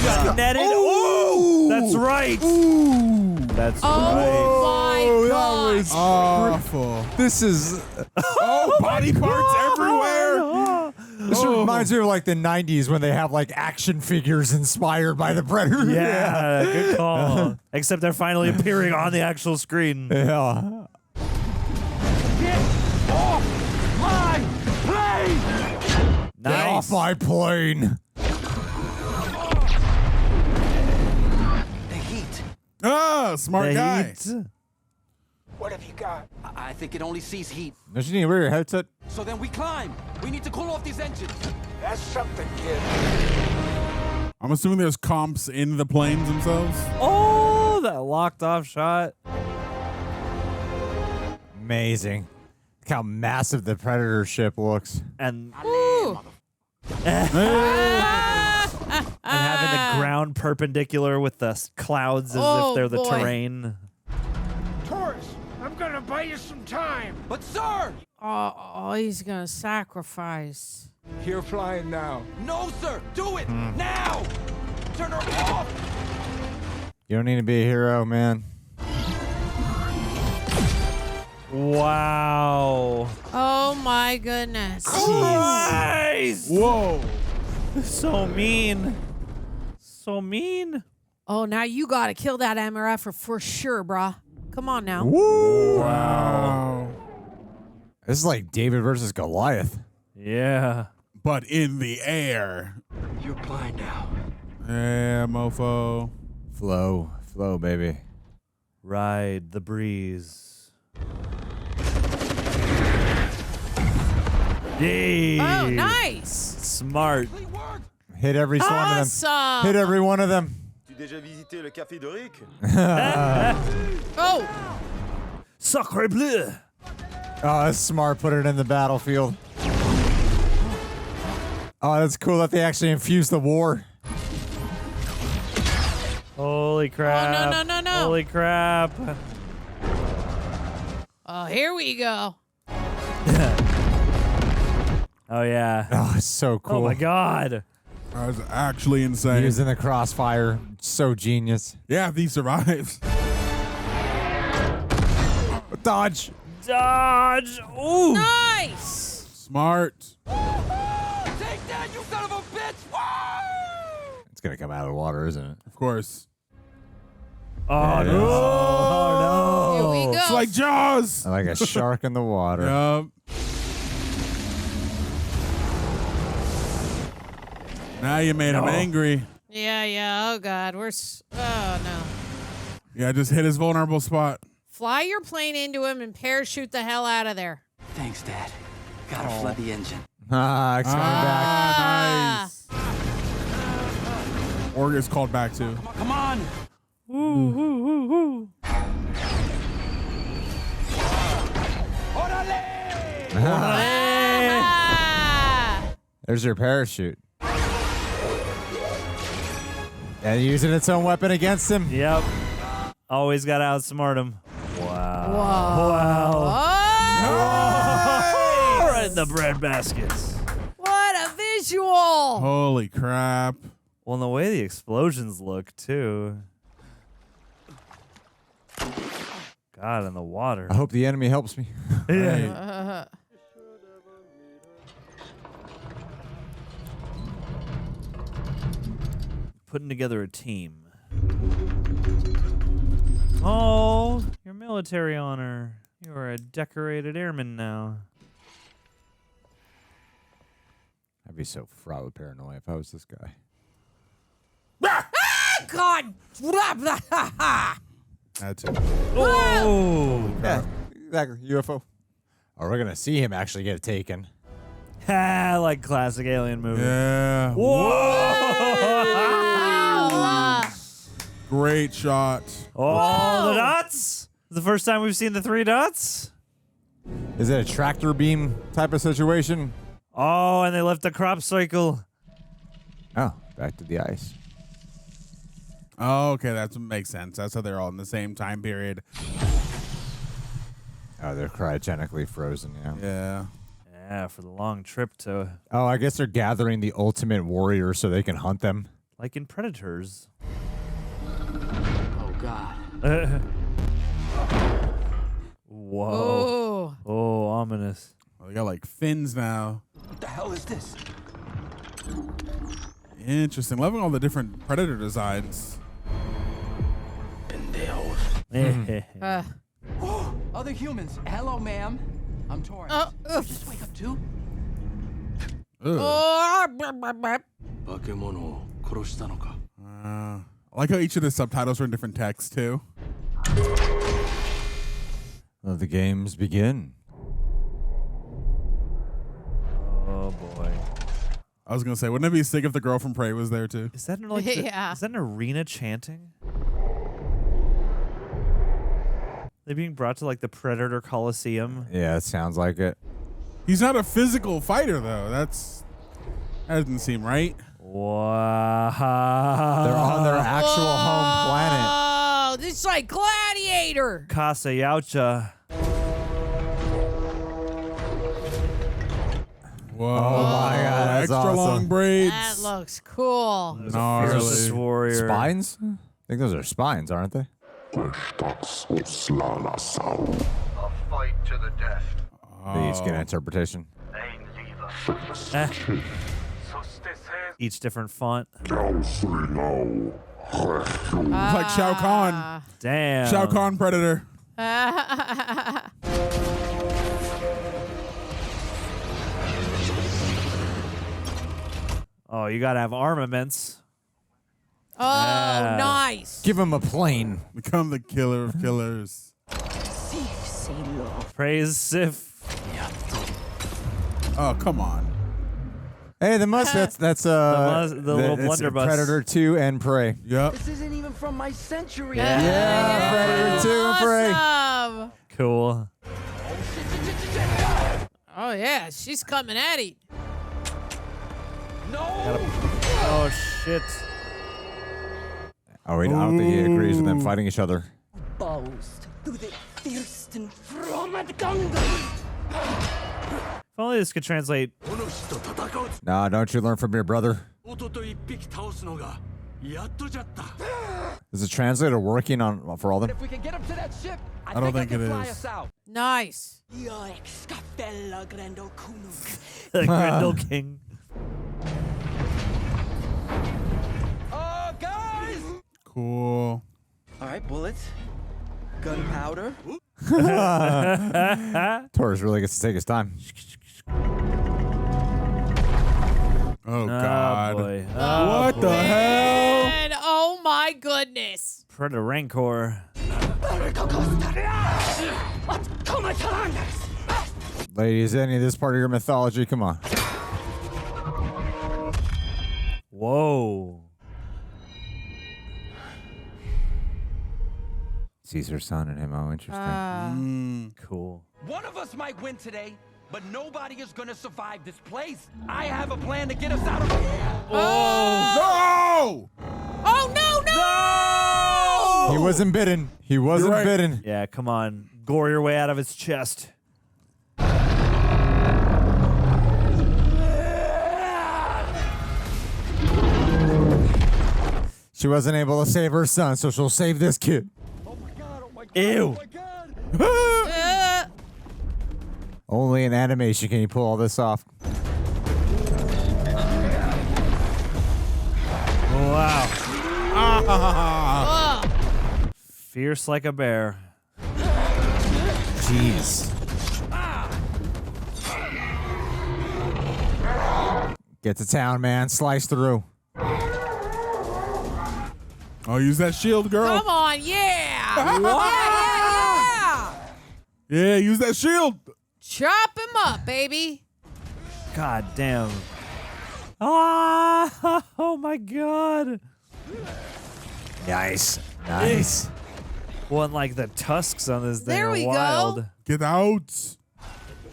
got netted. Ooh. That's right. Ooh. That's Oh, right. my that God. was Awful. This is. Oh, body parts everywhere. This reminds me of like the 90s when they have like action figures inspired by the Predator. Yeah, good call. Except they're finally appearing on the actual screen. Yeah. Get off my plane. The heat. Ah, smart The guy. heat. What have you got? I think it only sees heat. Don't you need to wear your headset? So then we climb. We need to cool off these engines. That's something, kid. I'm assuming there's comps in the planes themselves. Oh, that locked off shot. Amazing. Look how massive the Predator ship looks. And Ooh. having the ground perpendicular with the clouds as Oh, if they're the boy. terrain. Torres, I'm gonna buy you some time. But sir! Oh, he's going to sacrifice. You're flying now. No, sir! Do it! Now! Turn her off! You don't need to be a hero, man. Wow. Oh, my goodness. Christ! Whoa. So mean. So mean. Oh, now you got to kill that MRF for sure, brah. Come on now. Wow. This is like David versus Goliath. Yeah. But in the air. You're blind now. Yeah, mofo. Flow, baby. Ride the breeze. Yay. Oh, nice. Smart. Hit every one of them. Awesome. Hit every one of them. Tu déjà visité le café d'Oric? Oh. Sacre bleu. Oh, that's smart. Put it in the battlefield. Oh, that's cool that they actually infused the war. Holy crap. no. Holy crap. Oh, here we go. Oh, yeah. Oh, it's so cool. Oh, my God. That was actually insane. He was in the crossfire. So genius. Yeah, if he survives. Dodge. Dodge. Ooh. Nice. Smart. Take that, you son of a bitch! Woo! It's going to come out of the water, isn't it? Of course. Oh, it no. is. Oh, no. Here we go. It's like Jaws. Like a shark in the water. Yup. Now you made him angry. Yeah. Oh, God. Oh, no. Yeah, just hit his vulnerable spot. Fly your plane into him and parachute the hell out of there. Thanks, Dad. Gotta flood the engine. Ah, it's coming back. Nice. Or gets called back too. Come on! Woo. There's your parachute. And using its own weapon against him. Yep. Always got to outsmart him. Wow. Whoa. Wow. Oh! Right in the bread baskets. What a visual. Holy crap. Well, and the way the explosions look, too. God, in the water. I hope the enemy helps me. Right. Putting together a team. Oh, your military honor. You are a decorated airman now. I'd be so fraught with paranoia if I was this guy. God. That's it. Oh! Yeah, exactly. UFO. Or we're gonna see him actually get taken. Ha! Like classic alien movie. Yeah. Whoa! Great shot. Oh, the dots! The first time we've seen the 3 dots? Is it a tractor beam type of situation? Oh, and they left the crop cycle. Oh, back to the ice. Oh, okay, that makes sense. That's how they're all in the same time period. Oh, they're cryogenically frozen, yeah. Yeah. Yeah, for the long trip to... Oh, I guess they're gathering the ultimate warrior so they can hunt them. Like in Predators. Oh, God. Whoa. Oh, ominous. Oh, they got like fins now. What the hell is this? Interesting. Loving all the different Predator designs. Other humans. Hello, ma'am. I'm Torres. Just wake up too. I like how each of the subtitles are in different texts too. Let the games begin. Oh, boy. I was gonna say, wouldn't it be sick if the girl from Prey was there too? Is that like Yeah. is that an arena chanting? They being brought to like the Predator Coliseum? Yeah, it sounds like it. He's not a physical fighter though. That doesn't seem right. Wow. They're on their actual home planet. Oh, this is like Gladiator. Casa Yautja. Whoa! Oh my God, that's extra awesome. long braids. That looks cool. Fearless Gnarly. warrior. Spines? I think those are spines, aren't they? A fight to the death. They each get an interpretation. Each different font. It's like Shao Kahn. Damn. Shao Kahn Predator. Oh, you gotta have armaments. Oh, Yeah. nice. Give him a plane. Become the killer of killers. Praise Sif. Oh, come on. Hey, the that's the little it's blunderbuss. Predator 2 and Prey. Yep. This isn't even from my century. Yeah, Predator 2 and Prey. Awesome. Cool. Oh, yeah, she's coming at it. No. Oh, shit. Oh, wait, I don't think he agrees with them fighting each other. Boast to the Fürsten from Gunga. If only this could translate. Nah, don't you learn from your brother? Is the translator working on for all them? If we can get up to that ship, I don't think think I it can fly is. us out. Nice. The Grendel King. Guys! Cool. All right, bullets, gunpowder. Torres really gets to take his time. Oh, God. Boy. What the hell? And oh my goodness. Predator Rancor. Ladies, any of this part of your mythology? Come on. Whoa. Caesar's son and him. Oh, interesting. Cool. One of us might win today, but nobody is gonna survive this place. I have a plan to get us out of here. No! Oh, no, no! He wasn't bidden. He wasn't right. bidden. Yeah, come on. Gore your way out of his chest. She wasn't able to save her son, so she'll save this kid. Oh my god, oh my god. Ew. Oh my god. Only in animation can you pull all this off. Wow. Ah. Fierce like a bear. Jeez. Get to town, man. Slice through. Oh, use that shield, girl. Come on, yeah. Yeah, use that shield. Chop him up, baby. God damn. Ah! Oh my god. Nice. Nice. One like the tusks on this thing There are we wild. go. Get out.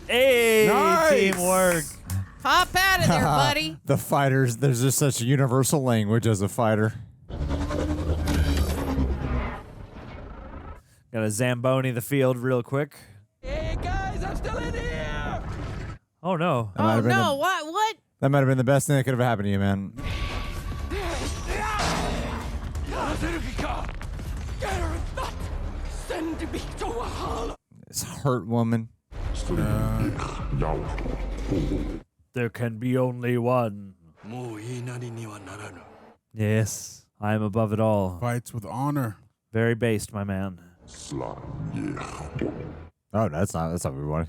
Hey, Nice. teamwork. Hop out of there, buddy. The fighters, there's just such a universal language as a fighter. Got to Zamboni the field real quick. Hey guys, I'm still in here! Oh no. That might Oh have been no! What? That might have been the best thing that could have happened to you, man. This hurt woman. There can be only one. Yes, I am above it all. Fights with honor. Very based, my man. Oh, that's not what we wanted.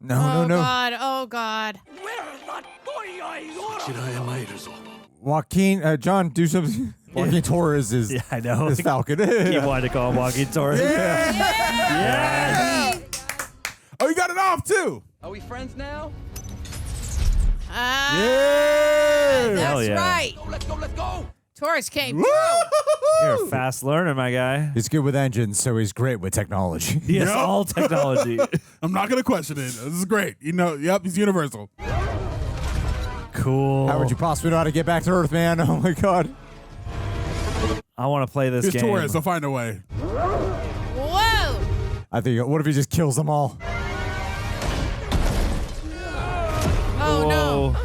No, Oh no. God! Oh God! Joaquin, John, do something. Joaquin Torres is Yeah, I know. is Falcon. Keep wanting to call him Joaquin Torres. Yeah. Oh, you got it off too. Are we friends now? Yeah. That's Hell yeah. right. Let's go! Torres came Woo! through. You're a fast learner, my guy. He's good with engines, so he's great with technology. He has Yep. all technology. I'm not gonna question it. This is great. You know, yep, he's universal. Cool. How would you possibly know how to get back to Earth, man? Oh my God. I want to play this Here's game. Torres. He'll find a way. Whoa! I think. What if he just kills them all? Oh no!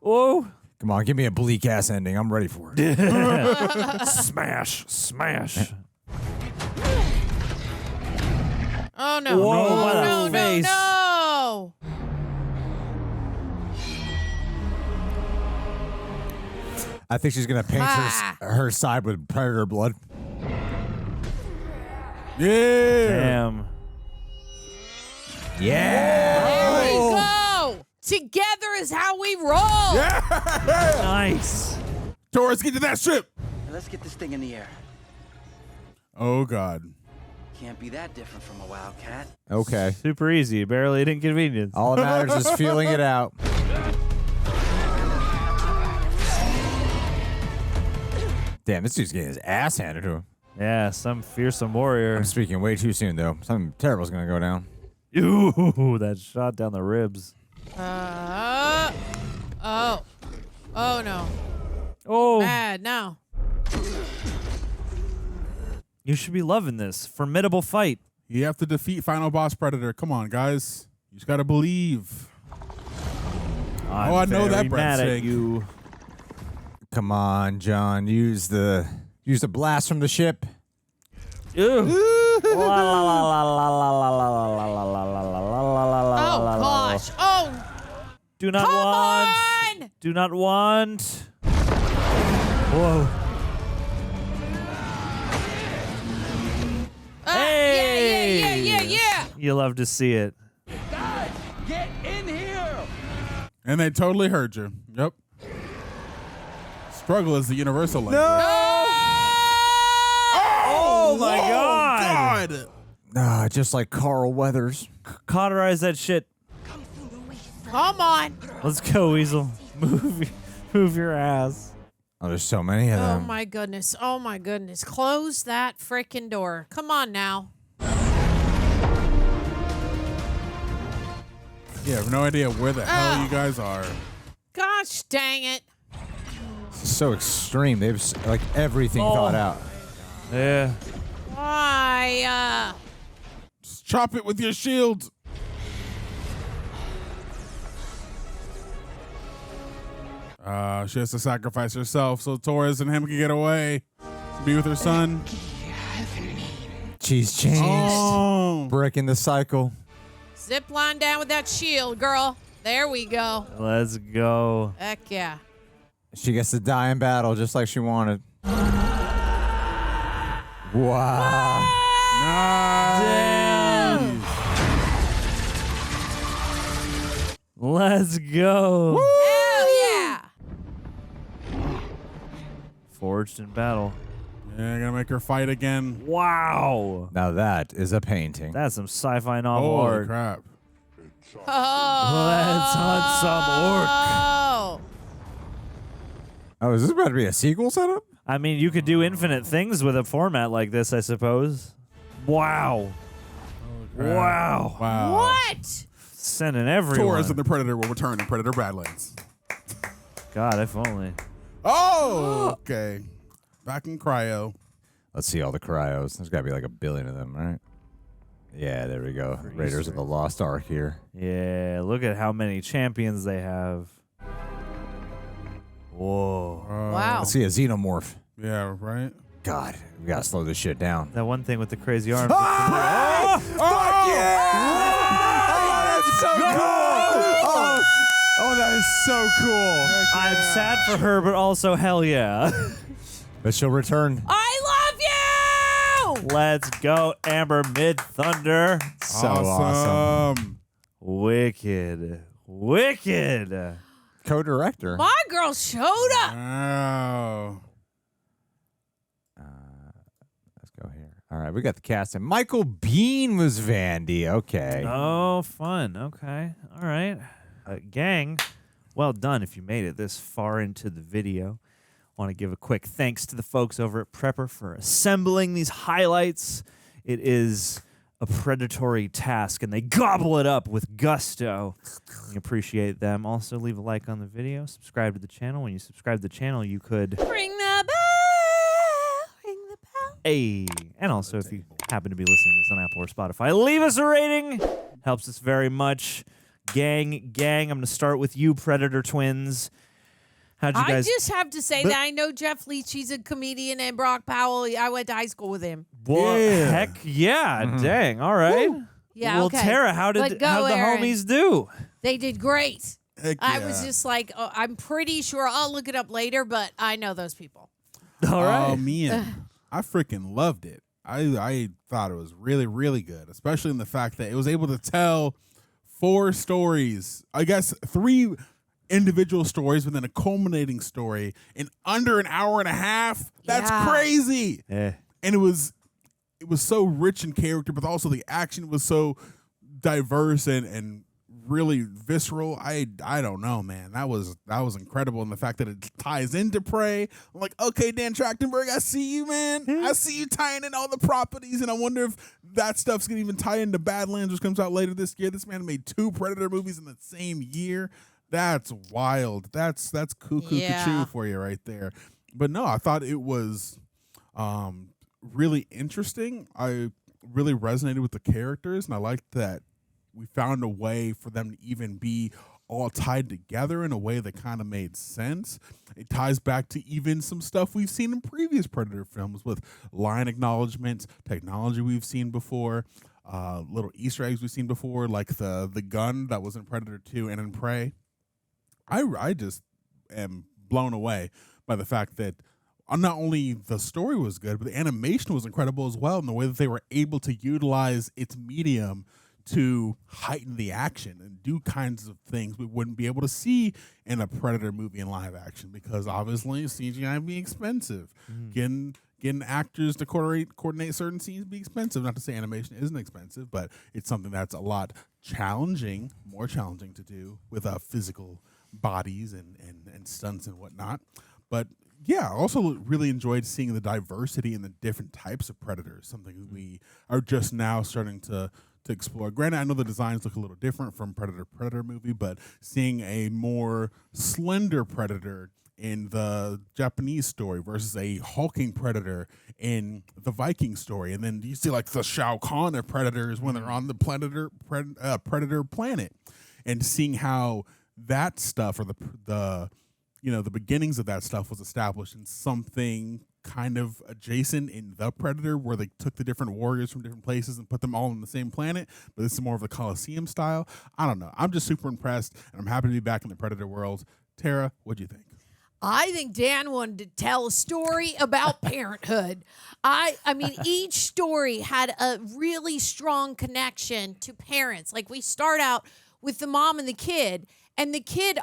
Whoa. Come on, give me a bleak ass ending. I'm ready for it. Smash. Smash. Oh no! Whoa, Oh, what a no! face. No! I think she's gonna paint her side with predator blood. Yeah. Damn. Yeah. There we go. Together is how we roll. Nice. Torres, get to that ship. Let's get this thing in the air. Oh God. Can't be that different from a wildcat. Okay. Super easy. Barely an inconvenience. All that matters is feeling it out. Damn, this dude's getting his ass handed to him. Yeah, some fearsome warrior. I'm speaking way too soon, though. Something terrible's gonna go down. Ooh, that shot down the ribs. Oh. Oh no. Oh. Bad no. You should be loving this. Formidable fight. You have to defeat final boss Predator. Come on, guys. You just gotta believe. I'm I know that very mad at breathtaking. you. Come on, John. Use the blast from the ship. Ew. Oh gosh. Oh. Do not Come want. on! Do not want. Whoa. Hey! Yeah. You love to see it. Guys, get in here! And they totally heard you. Yep. Struggle is the universal language. Oh my Whoa, God. Ah, just like Carl Weathers. Cauterize that shit. Come on. Let's go, Weasel. Move your ass. Oh, there's so many of Oh them. my goodness. Oh my goodness. Close that freaking door. Come on now. You have no idea where the hell you guys are. Gosh dang it. So extreme. They've like everything thought out. Yeah. Why? Just chop it with your shield. She has to sacrifice herself so Torres and him can get away to be with her son. She's changed. Oh. Breaking the cycle. Zip line down with that shield, girl. There we go. Let's go. Heck yeah. She gets to die in battle just like she wanted. Wow. Damn. Let's go. Hell yeah. Forged in battle. Yeah, gonna make her fight again. Wow. Now that is a painting. That's some sci-fi novel Holy art. crap. Oh. Let's hunt some orc. Oh. Oh, is this about to be a sequel setup? I mean, you could do infinite things with a format like this, I suppose. Wow. Wow. Wow. What? Sending everyone. Torres and the Predator will return in Predator Badlands. God, if only. Oh, okay. Back in cryo. Let's see all the cryos. There's got to be like 1 billion of them, right? Yeah, there we go. Raiders of the Lost Ark here. Yeah, look at how many champions they have. Whoa. Wow. Let's see a xenomorph. Yeah, right? God, we got to slow this shit down. That one thing with the crazy arms. Ah! Fuck yeah! Oh, that's so cool! Oh, that is so cool. I'm sad for her, but also hell yeah. But she'll return. I love you! Let's go, Amber Mid-Thunder. So awesome. Wicked. Wicked. Co-director. My girl showed up. Wow. Let's go here. All right, we got the cast. And Michael Biehn was Vandy. Okay. Oh, fun. Okay. All right. Gang, well done if you made it this far into the video. Want to give a quick thanks to the folks over at Prepper for assembling these highlights. It is a predatory task, and they gobble it up with gusto. We appreciate them. Also, leave a like on the video. Subscribe to the channel. When you subscribe to the channel, you could... Ring the bell. Ring the bell. Hey. And also, if you happen to be listening to this on Apple or Spotify, leave us a rating. Helps us very much. Gang, I'm going to start with you, Predator Twins. How'd you guys... I just have to say that I know Jeff Leach. He's a comedian, and Brock Powell. I went to high school with him. Well, heck yeah. Dang. All right. Woo. Yeah, well, okay. Tara, how'd the Aaron. homies do? They did great. Heck I yeah. was just like, I'm pretty sure I'll look it up later, but I know those people. All right. Oh, man. I freaking loved it. I thought it was really, really good, especially in the fact that it was able to tell 4 stories. I guess 3 individual stories within a culminating story in under an hour and a half. That's crazy. Yeah. And it was so rich in character, but also the action was so diverse and really visceral. I don't know, man. That was incredible. And the fact that it ties into Prey, I'm like, okay, Dan Trachtenberg, I see you, man. I see you tying in all the properties, and I wonder if that stuff's gonna even tie into Badlands, which comes out later this year. This man made 2 Predator movies in the same year. That's wild. That's cuckoo for you right there. But no, I thought it was really interesting. I really resonated with the characters, and I liked that we found a way for them to even be all tied together in a way that kind of made sense. It ties back to even some stuff we've seen in previous Predator films with line acknowledgments, technology we've seen before, little Easter eggs we've seen before, like the gun that was in Predator 2 and in Prey. I just am blown away by the fact that not only the story was good, but the animation was incredible as well, and the way that they were able to utilize its medium to heighten the action and do kinds of things we wouldn't be able to see in a Predator movie in live action, because obviously CGI being expensive. Getting actors to coordinate certain scenes be expensive. Not to say animation isn't expensive, but it's something that's a lot more challenging to do with physical bodies and stunts and whatnot. But yeah, I also really enjoyed seeing the diversity in the different types of predators, something we are just now starting to explore. Granted, I know the designs look a little different from Predator movie, but seeing a more slender predator in the Japanese story versus a hulking predator in the Viking story, and then you see like the Shao Kahn of predators when they're on the predator planet, and seeing how that stuff, or the beginnings of that stuff was established in something kind of adjacent in The Predator, where they took the different warriors from different places and put them all on the same planet, but this is more of the Colosseum style. I don't know. I'm just super impressed, and I'm happy to be back in the Predator world. Tara, what'd you think? I think Dan wanted to tell a story about parenthood. I mean, each story had a really strong connection to parents. Like, we start out with the mom and the kid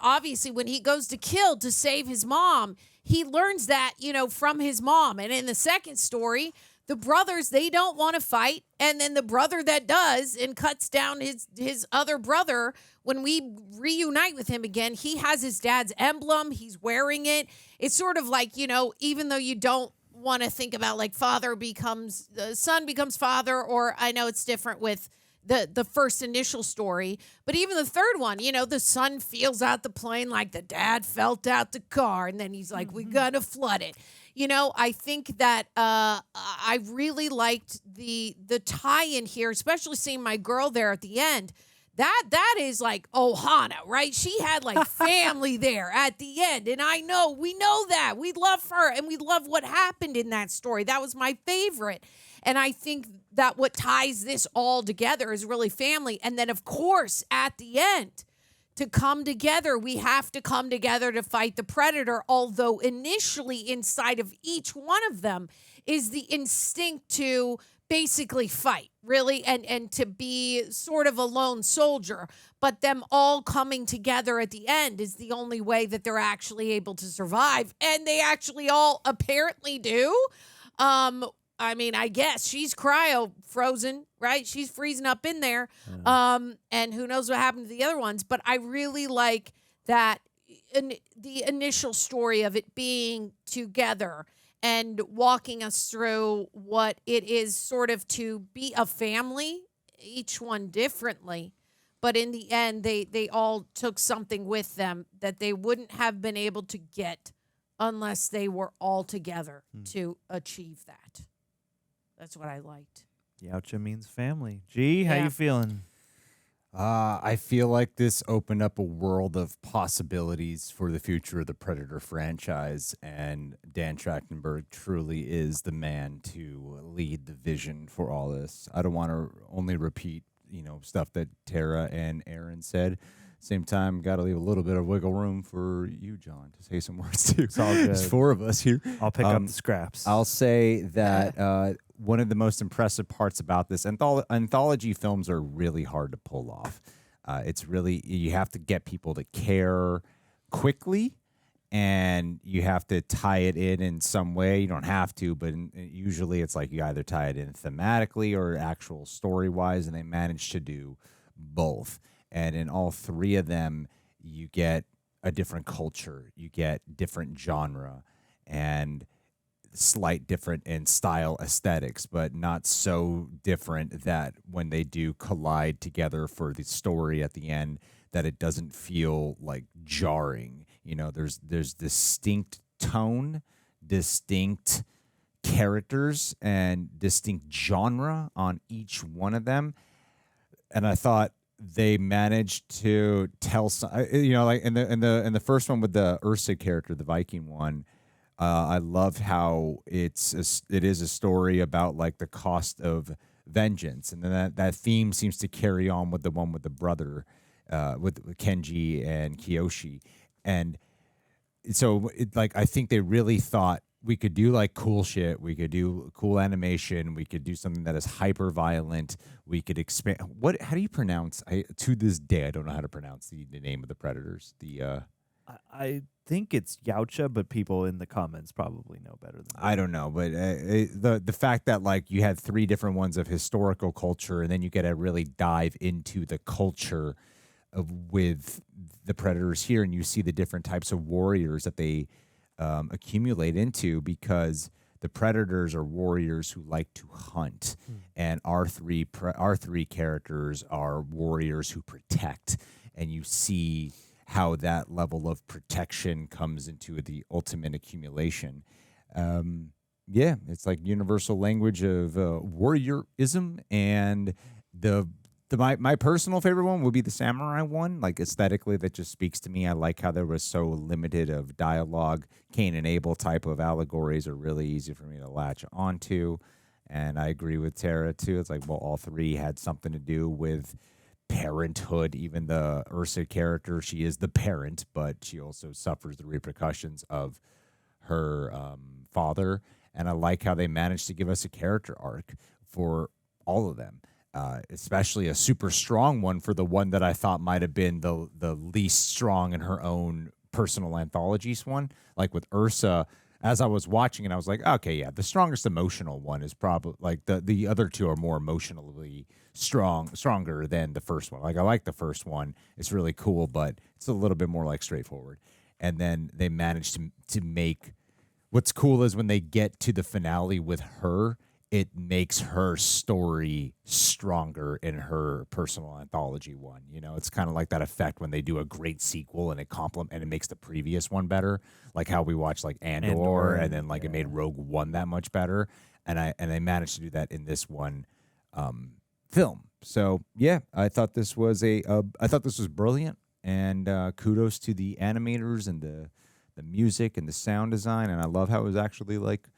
obviously when he goes to kill to save his mom, he learns that, from his mom. And in the second story, the brothers, they don't want to fight. And then the brother that does and cuts down his other brother, when we reunite with him again, he has his dad's emblem. He's wearing it. It's sort of like, even though you don't want to think about like son becomes father, or I know it's different with the first initial story, but even the third one, the son feels out the plane like the dad felt out the car, and then he's like, we gotta flood it. I think that I really liked the tie-in here, especially seeing my girl there at the end. That is like Ohana, right? She had like family there at the end, and we know that. We love her, and we love what happened in that story. That was my favorite. And I think that what ties this all together is really family. And then, of course, at the end, to come together, we have to come together to fight the Predator, although initially inside of each one of them is the instinct to basically fight, really, and to be sort of a lone soldier. But them all coming together at the end is the only way that they're actually able to survive. And they actually all apparently do. I guess she's cryo-frozen, right? She's freezing up in there. And who knows what happened to the other ones. But I really like that the initial story of it being together and walking us through what it is sort of to be a family, each one differently. But in the end, they all took something with them that they wouldn't have been able to get unless they were all together to achieve that. That's what I liked. Yautja means family. G, how you feeling? I feel like this opened up a world of possibilities for the future of the Predator franchise, and Dan Trachtenberg truly is the man to lead the vision for all this. I don't want to only repeat, stuff that Tara and Aaron said. Same time, got to leave a little bit of wiggle room for you, John, to say some words too. It's all good. There's four of us here. I'll pick up the scraps. I'll say that one of the most impressive parts about this, anthology films are really hard to pull off. It's really, you have to get people to care quickly, and you have to tie it in some way. You don't have to, but usually it's like you either tie it in thematically or actual story-wise, and they manage to do both. And in all three of them, you get a different culture, you get different genre, and slight different in style aesthetics, but not so different that when they do collide together for the story at the end, that it doesn't feel like jarring. There's distinct tone, distinct characters, and distinct genre on each one of them. And I thought they managed to tell some, like in the first one with the Ursa character, the Viking one. I loved how it is a story about like the cost of vengeance, and then that theme seems to carry on with the one with the brother, with Kenji and Kiyoshi, and so I think they really thought we could do like cool shit, we could do cool animation, we could do something that is hyper violent, we could expand. How do you pronounce? To this day, I don't know how to pronounce the name of the predators. I think it's Yautja, but people in the comments probably know better than me. I don't know, but the fact that like you had three different ones of historical culture, and then you get to really dive into the culture with the predators here, and you see the different types of warriors that they accumulate into, because the predators are warriors who like to hunt, and our three characters are warriors who protect, and you see how that level of protection comes into the ultimate accumulation. It's like universal language of warriorism and the My personal favorite one would be the samurai one. Like aesthetically, that just speaks to me. I like how there was so limited of dialogue. Cain and Abel type of allegories are really easy for me to latch onto. And I agree with Tara too. It's like, well, all three had something to do with parenthood. Even the Ursa character, she is the parent, but she also suffers the repercussions of her father. And I like how they managed to give us a character arc for all of them. Especially a super strong one for the one that I thought might have been the least strong in her own personal anthologies one. Like with Ursa, as I was watching it, I was like, okay, yeah, the strongest emotional one is probably like the other two are more emotionally stronger than the first one. Like I like the first one. It's really cool, but it's a little bit more like straightforward. And then they managed to make what's cool is when they get to the finale with her, it makes her story stronger in her personal anthology one. You know, it's kind of like that effect when they do a great sequel and it makes the previous one better. Like how we watched like Andor and then like it made Rogue One that much better. And they managed to do that in this one film. So yeah, I thought this was brilliant, and kudos to the animators and the music and the sound design. And I love how it was actually like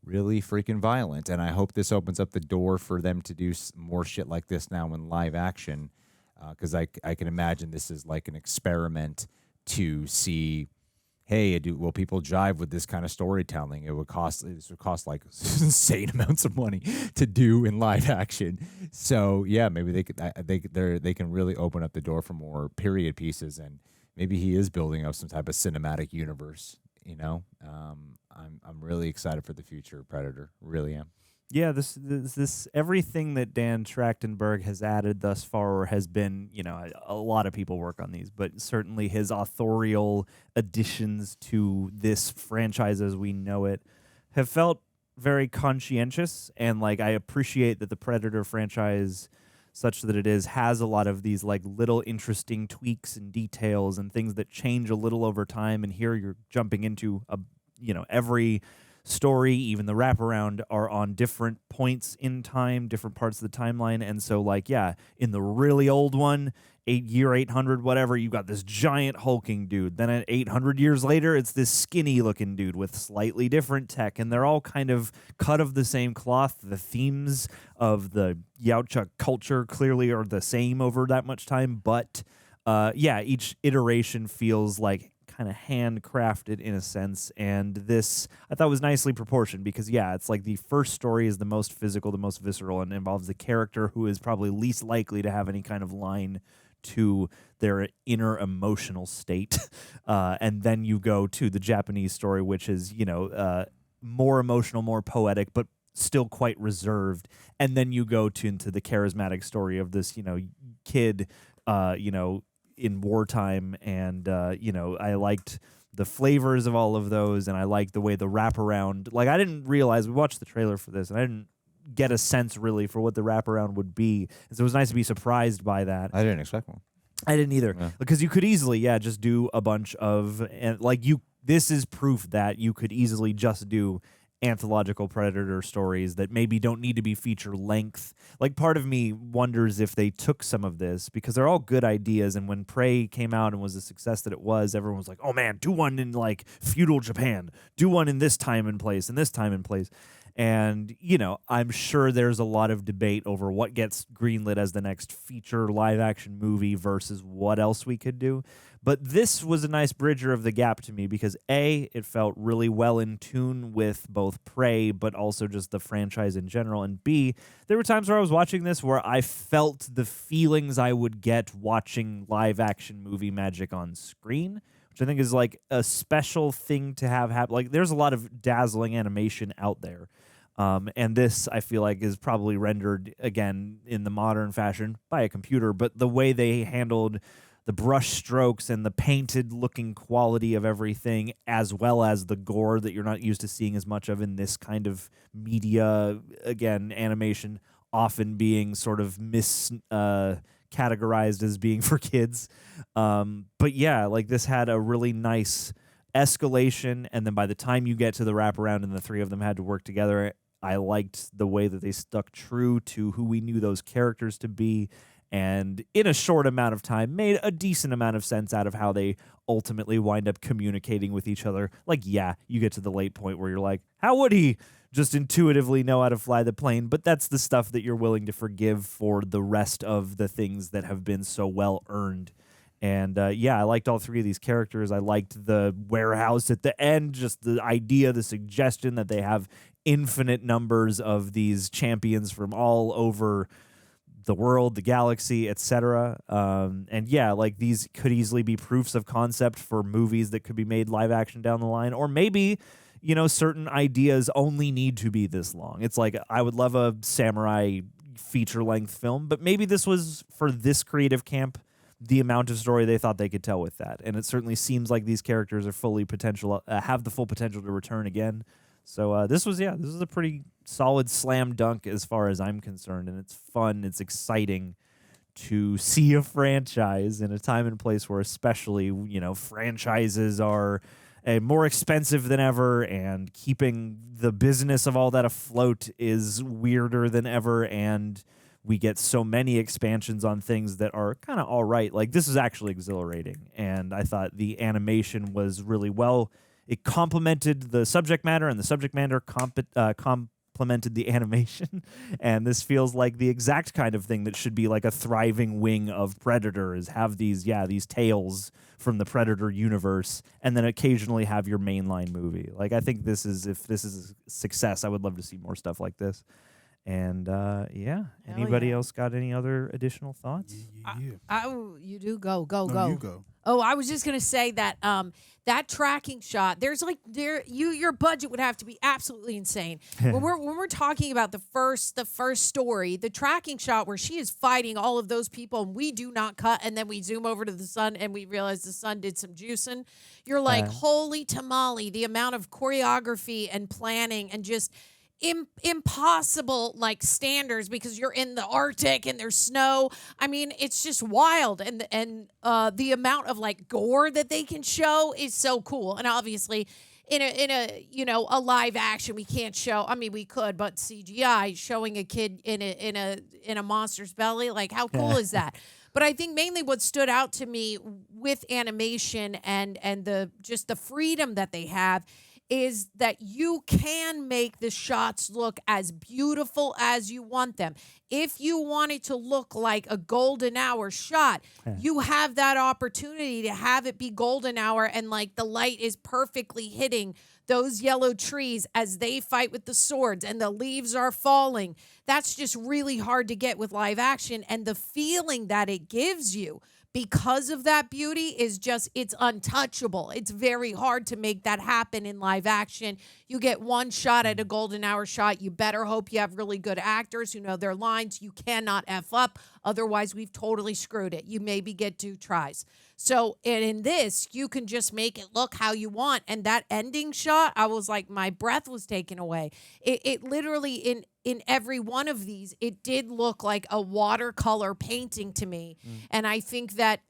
really freaking violent, and I hope this opens up the door for them to do more shit like this now in live action, because I can imagine this is like an experiment to see, hey, will people jive with this kind of storytelling? This would cost like insane amounts of money to do in live action. So yeah, maybe they can really open up the door for more period pieces, and maybe he is building up some type of cinematic universe. You know, I'm really excited for the future of Predator. Really am. Yeah, this everything that Dan Trachtenberg has added thus far has been, you know, a lot of people work on these, but certainly his authorial additions to this franchise as we know it have felt very conscientious, and like I appreciate that the Predator franchise, such that it is, has a lot of these like little interesting tweaks and details and things that change a little over time. And here you're jumping into every story, even the wraparound, are on different points in time, different parts of the timeline. And so like, yeah, in the really old one, 800 whatever, you got this giant hulking dude. Then at 800 years later, it's this skinny looking dude with slightly different tech, and they're all kind of cut of the same cloth. The themes of the Yautja culture clearly are the same over that much time, but each iteration feels like kind of handcrafted in a sense, and this I thought was nicely proportioned, because it's like the first story is the most physical, the most visceral, and involves the character who is probably least likely to have any kind of line to their inner emotional state. And then you go to the Japanese story, which is, more emotional, more poetic, but still quite reserved. And then you go into the charismatic story of this, kid, in wartime. And, I liked the flavors of all of those, and I liked the way the wraparound, like I didn't realize, we watched the trailer for this, and I didn't get a sense really for what the wraparound would be. And so it was nice to be surprised by that. I didn't expect one. I didn't either, because you could easily, just do a bunch of, and like this is proof that you could easily just do anthological Predator stories that maybe don't need to be feature length. Like part of me wonders if they took some of this, because they're all good ideas, and when Prey came out and was the success that it was, everyone was like, oh man, do one in like feudal Japan, do one in this time and place, and this time and place. And, I'm sure there's a lot of debate over what gets greenlit as the next feature live-action movie versus what else we could do. But this was a nice bridger of the gap to me, because A, it felt really well in tune with both Prey, but also just the franchise in general. And B, there were times where I was watching this where I felt the feelings I would get watching live-action movie magic on screen, which I think is like a special thing to have happen. Like there's a lot of dazzling animation out there. And this, I feel like, is probably rendered, again, in the modern fashion by a computer, but the way they handled the brush strokes and the painted-looking quality of everything, as well as the gore that you're not used to seeing as much of in this kind of media, again, animation often being sort of categorized as being for kids. But yeah, like this had a really nice escalation, and then by the time you get to the wraparound and the three of them had to work together, I liked the way that they stuck true to who we knew those characters to be, and in a short amount of time made a decent amount of sense out of how they ultimately wind up communicating with each other. Like, yeah, you get to the late point where you're like, how would he just intuitively know how to fly the plane? But that's the stuff that you're willing to forgive for the rest of the things that have been so well earned. And yeah, I liked all three of these characters. I liked the warehouse at the end, just the idea, the suggestion that they have infinite numbers of these champions from all over the world, the galaxy, etc. And yeah, like these could easily be proofs of concept for movies that could be made live action down the line. Or maybe, you know, certain ideas only need to be this long. It's like, I would love a samurai feature-length film, but maybe this was, for this creative camp, the amount of story they thought they could tell with that. And it certainly seems like these characters are fully have the full potential to return again. So this was a pretty solid slam dunk as far as I'm concerned. And it's fun. It's exciting to see a franchise in a time and place where especially, you know, franchises are more expensive than ever, and keeping the business of all that afloat is weirder than ever. And we get so many expansions on things that are kind of all right. Like, this is actually exhilarating. And I thought the animation was really well. It complemented the subject matter, and the subject matter complemented the animation. And this feels like the exact kind of thing that should be like a thriving wing of Predator, is have these tales from the Predator universe, and then occasionally have your mainline movie. Like, I think if this is a success, I would love to see more stuff like this. And yeah, anybody else got any other additional thoughts? You do go. No, you go. Oh, I was just gonna say that that tracking shot. Your budget would have to be absolutely insane. when we're talking about the first story, the tracking shot where she is fighting all of those people, and we do not cut, and then we zoom over to the sun, and we realize the sun did some juicing. You're like, holy tamale! The amount of choreography and planning and just impossible like standards, because you're in the Arctic and there's snow. I mean, it's just wild, and the amount of like gore that they can show is so cool. And obviously, in a a live action, we can't show. I mean, we could, but CGI showing a kid in a monster's belly, like, how cool is that? But I think mainly what stood out to me with animation and the freedom that they have is that you can make the shots look as beautiful as you want them. If you want it to look like a golden hour shot, you have that opportunity to have it be golden hour, and like the light is perfectly hitting those yellow trees as they fight with the swords and the leaves are falling. That's just really hard to get with live action, and the feeling that it gives you because of that beauty is just, it's untouchable. It's very hard to make that happen in live action. You get one shot at a golden hour shot. You better hope you have really good actors who know their lines. You cannot F up. Otherwise, we've totally screwed it. You maybe get 2 tries. So, and in this, you can just make it look how you want. And that ending shot, I was like, my breath was taken away. It literally, in every one of these, it did look like a watercolor painting to me. And I think that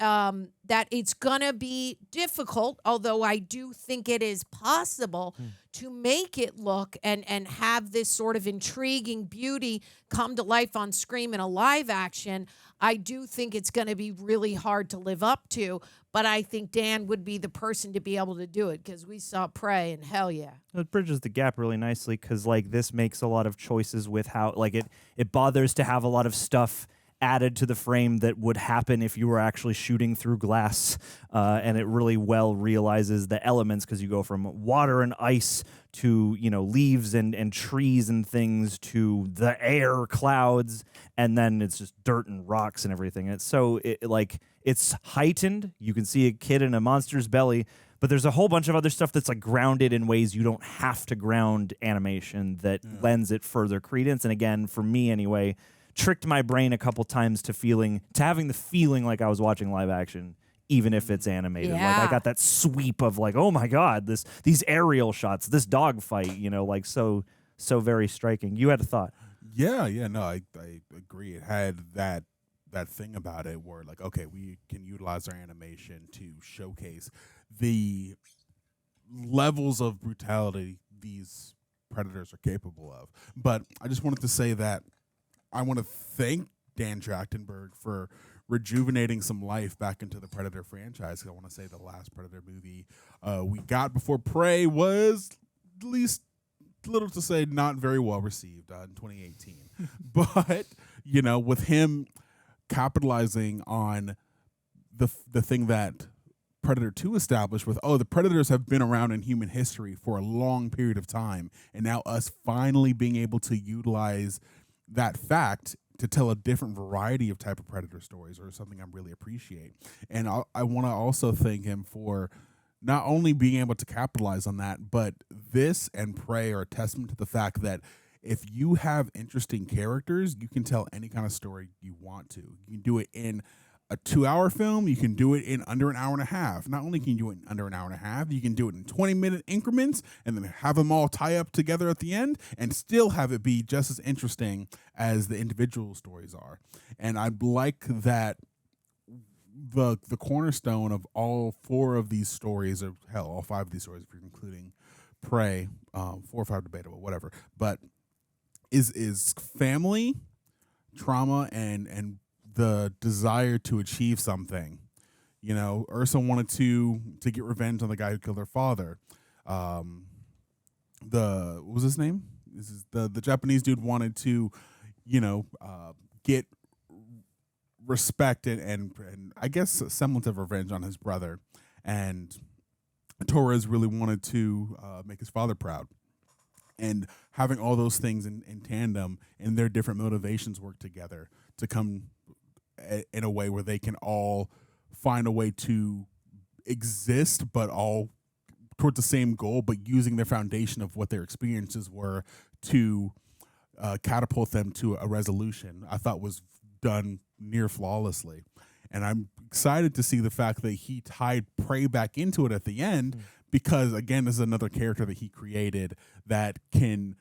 that it's gonna be difficult, although I do think it is possible to make it look and have this sort of intriguing beauty come to life on screen in a live action. I do think it's going to be really hard to live up to, but I think Dan would be the person to be able to do it, because we saw Prey, and hell yeah. It bridges the gap really nicely, because like this makes a lot of choices with how, like, it bothers to have a lot of stuff added to the frame that would happen if you were actually shooting through glass, and it really well realizes the elements, because you go from water and ice to, you know, leaves and trees and things to the air, clouds, and then it's just dirt and rocks and everything. It's so it's heightened. You can see a kid in a monster's belly, but there's a whole bunch of other stuff that's like grounded in ways you don't have to ground animation that lends it further credence. And again, for me anyway, tricked my brain a couple times to having the feeling like I was watching live action, even if it's animated. Yeah. Like, I got that sweep of like, oh my God, these aerial shots, this dogfight, you know, like so very striking. You had a thought. Yeah, no, I agree. It had that thing about it where, like, okay, we can utilize our animation to showcase the levels of brutality these predators are capable of. But I just wanted to say that I want to thank Dan Trachtenberg for rejuvenating some life back into the Predator franchise. 'Cause I want to say the last Predator movie we got before Prey was, at least little to say, not very well received in 2018. But, you know, with him capitalizing on the thing that Predator 2 established with, the Predators have been around in human history for a long period of time, and now us finally being able to utilize that fact to tell a different variety of type of Predator stories or something I really appreciate. And I want to also thank him for not only being able to capitalize on that, but this and Prey are a testament to the fact that if you have interesting characters, you can tell any kind of story you want to. You can do it in a 2-hour film. You can do it in under an hour and a half. Not only can you do it in under an hour and a half, you can do it in 20-minute increments and then have them all tie up together at the end and still have it be just as interesting as the individual stories are. And I like that the cornerstone of all 4 of these stories, or hell, all 5 of these stories, if you're including Prey, 4 or 5 debatable, whatever, but is family, trauma, and the desire to achieve something. You know, Ursa wanted to get revenge on the guy who killed her father. What was his name? This is the Japanese dude wanted to, you know, get respect and I guess a semblance of revenge on his brother. And Torres really wanted to make his father proud. And having all those things in tandem and their different motivations work together to come in a way where they can all find a way to exist, but all towards the same goal, but using their foundation of what their experiences were to catapult them to a resolution, I thought was done near flawlessly. And I'm excited to see the fact that he tied Prey back into it at the end, because, again, this is another character that he created that can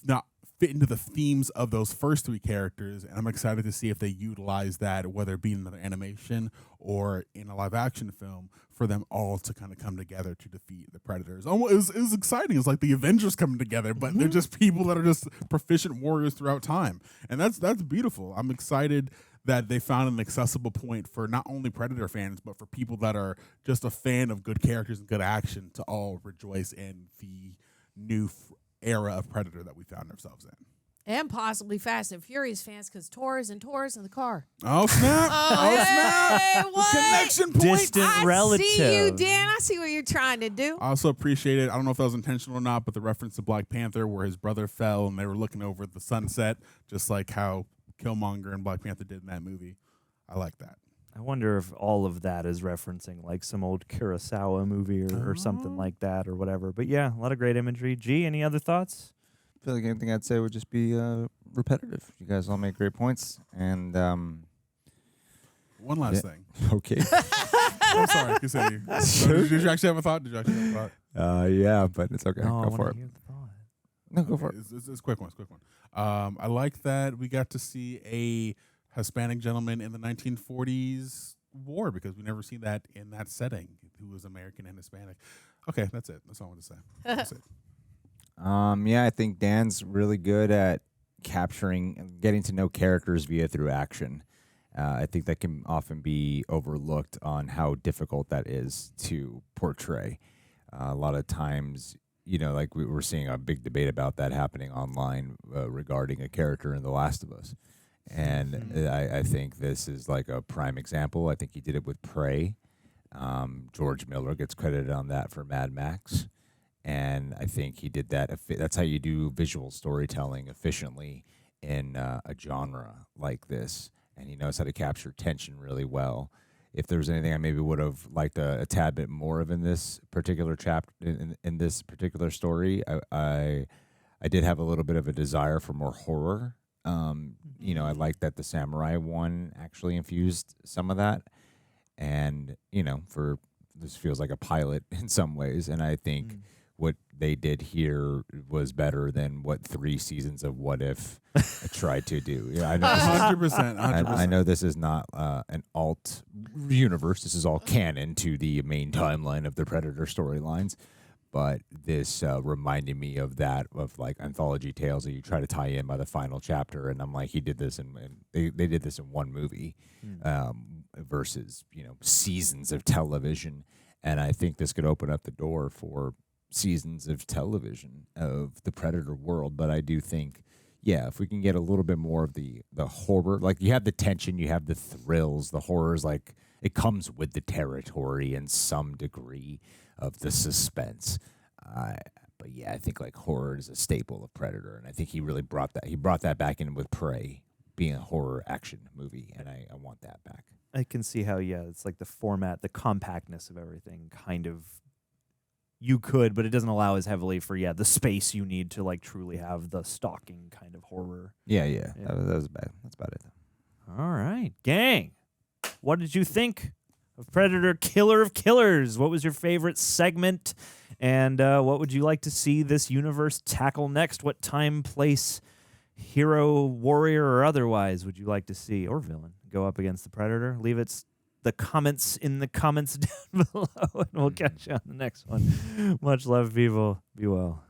not fit into the themes of those first 3 characters, and I'm excited to see if they utilize that, whether it be in another animation or in a live-action film, for them all to kind of come together to defeat the Predators. It was exciting. It's like the Avengers coming together, but they're just people that are just proficient warriors throughout time, and that's beautiful. I'm excited that they found an accessible point for not only Predator fans, but for people that are just a fan of good characters and good action to all rejoice in the new era of Predator that we found ourselves in. And possibly Fast and Furious fans, because Torres in the car. Oh, snap. Hey, what? Connection point. Distant relative. I see you, Dan. I see what you're trying to do. I also appreciate it. I don't know if that was intentional or not, but the reference to Black Panther where his brother fell and they were looking over the sunset, just like how Killmonger and Black Panther did in that movie. I like that. I wonder if all of that is referencing like some old Kurosawa movie or something like that or whatever. But yeah, a lot of great imagery. G, any other thoughts? I feel like anything I'd say would just be repetitive. You guys all made great points. And one last thing. Okay. I'm sorry. Continue. Did you actually have a thought? Yeah, but it's okay. No, Go for it. hear the thought. No, go for it. It's a quick one. I like that we got to see a Hispanic gentleman in the 1940s war, because we never seen that in that setting, who was American and Hispanic. Okay, that's it. That's all I want to say. That's it. Yeah, I think Dan's really good at getting to know characters through action. I think that can often be overlooked on how difficult that is to portray. A lot of times, you know, like we were seeing a big debate about that happening online regarding a character in The Last of Us. And I think this is like a prime example. I think he did it with Prey. George Miller gets credited on that for Mad Max. And I think he did that. That's how you do visual storytelling efficiently in a genre like this. And he knows how to capture tension really well. If there was anything I maybe would have liked a tad bit more of in this particular chapter, in this particular story, I did have a little bit of a desire for more horror. You know, I like that the samurai one actually infused some of that. And, you know, this feels like a pilot in some ways. And I think what they did here was better than what 3 seasons of What If tried to do. Yeah, I know 100%. I know this is not an alt universe. This is all canon to the main timeline of the Predator storylines. but this reminded me of that, of like anthology tales that you try to tie in by the final chapter. And I'm like, he did this, and they did this in one movie versus, seasons of television. And I think this could open up the door for seasons of television of the Predator world. But I do think, if we can get a little bit more of the horror, like you have the tension, you have the thrills, the horrors, like it comes with the territory and some degree of the suspense. But I think like horror is a staple of Predator, and I think he really brought that. He brought that back in with Prey being a horror action movie, and I want that back. I can see how, it's like the format, the compactness of everything kind of you could, but it doesn't allow as heavily for, the space you need to like truly have the stalking kind of horror. Yeah. That was bad. That's about it. All right, gang. What did you think of Predator Killer of Killers? What was your favorite segment? And what would you like to see this universe tackle next? What time, place, hero, warrior, or otherwise would you like to see, or villain, go up against the Predator? Leave the comments in the comments down below, and we'll catch you on the next one. Much love, people. Be well.